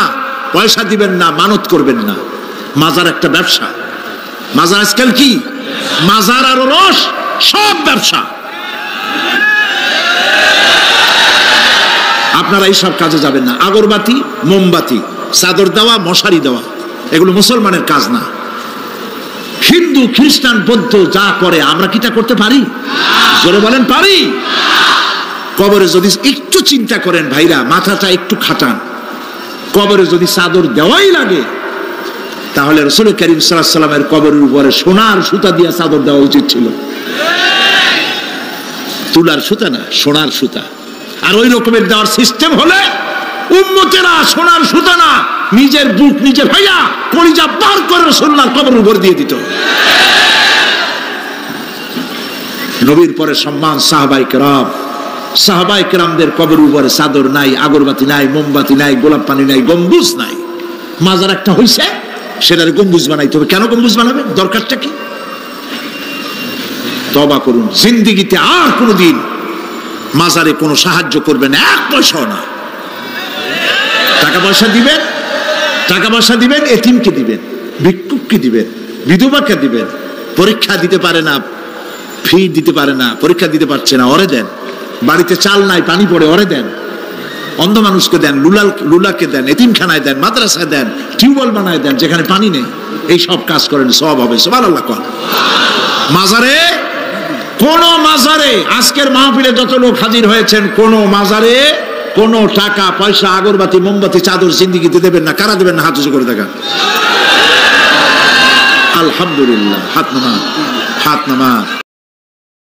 Speaker 2: পয়সা দিবেন না, মানত করবেন না। মাজার একটা ব্যবসা। মাজার আজকাল কি? মাজার আর রস সব ব্যবসা। আপনারা এইসব কাজে যাবেন না। আগরবাতি, মোমবাতি, চাদর দেওয়া, মশারি দেওয়া, এগুলো মুসলমানের কাজ না। হিন্দু, খ্রিস্টান, বৌদ্ধ যা করে আমরা কি তা করতে পারি? জোরে বলেন, পারি? কবরে যদি একটু চিন্তা করেন ভাইরা, মাথাটা একটু খাটান, কবরে যদি চাদর দেওয়াই লাগে তাহলে রাসূল করিম সাল্লাল্লাহু আলাইহি ওয়াসাল্লামের কবরের উপরে সোনার সুতা দিয়ে চাদর দেওয়া উচিত ছিল। তুলার সুতা না, সোনার সুতা। আর ওই রকমের দেওয়ার সিস্টেম হলে উম্মতেরা সোনার সুতা না, নিজের বুক নিজে ভাইয়া কলিজা পার করে রাসূলুল্লাহর কবরের উপর দিয়ে দিত। নবীর পরে সম্মান সাহাবায়ে কেরাম। সাহাবায়ে কেরামদের কবরের উপরে চাদর নাই, আগরবাতি নাই, মোমবাতি নাই, গোলাপ পানি নাই, গম্বুজ নাই। মাজার একটা হইছে, সেটার গম্বুজ বানাইতে হবে। কেন গম্বুজ বানাবেন? দরকারটা কি? তওবা করুন, জিন্দেগিতে আর কোনোদিন মাজারে কোনো সাহায্য করবেন, এক পয়সাও না। টাকা পয়সা দিবেন, টাকা পয়সা দিবেন, এতিমকে দিবেন, ভিক্ষুককে দিবেন, বিধবাকে দিবেন। পরীক্ষা দিতে পারে না, ফি দিতে পারে না, পরীক্ষা দিতে পারছে না, ওরে দেন। বাড়িতে চাল নাই, পানি পড়ে, ওরে দেন। অন্ধ মানুষকে দেন, লুলাকে দেন, এতিমখানায় দেন, মাদ্রাসায় দেন, টিউবওয়েল বানায় দেন যেখানে পানি নেই। এই সব কাজ করেন, সব হবে। সুবহানাল্লাহ। মাজারে, কোন মাজারে, আজকের মাহফিলে যত লোক হাজির হয়েছেন, কোন মাজারে কোনো টাকা পয়সা, আগরবাতি, মোমবাতি, চাদর জিন্দেগিতে দেবেন না। কারা দেবেন না? হাত উঁচু করে দেখান। আলহামদুলিল্লাহ। হাত নামা, হাত নামা।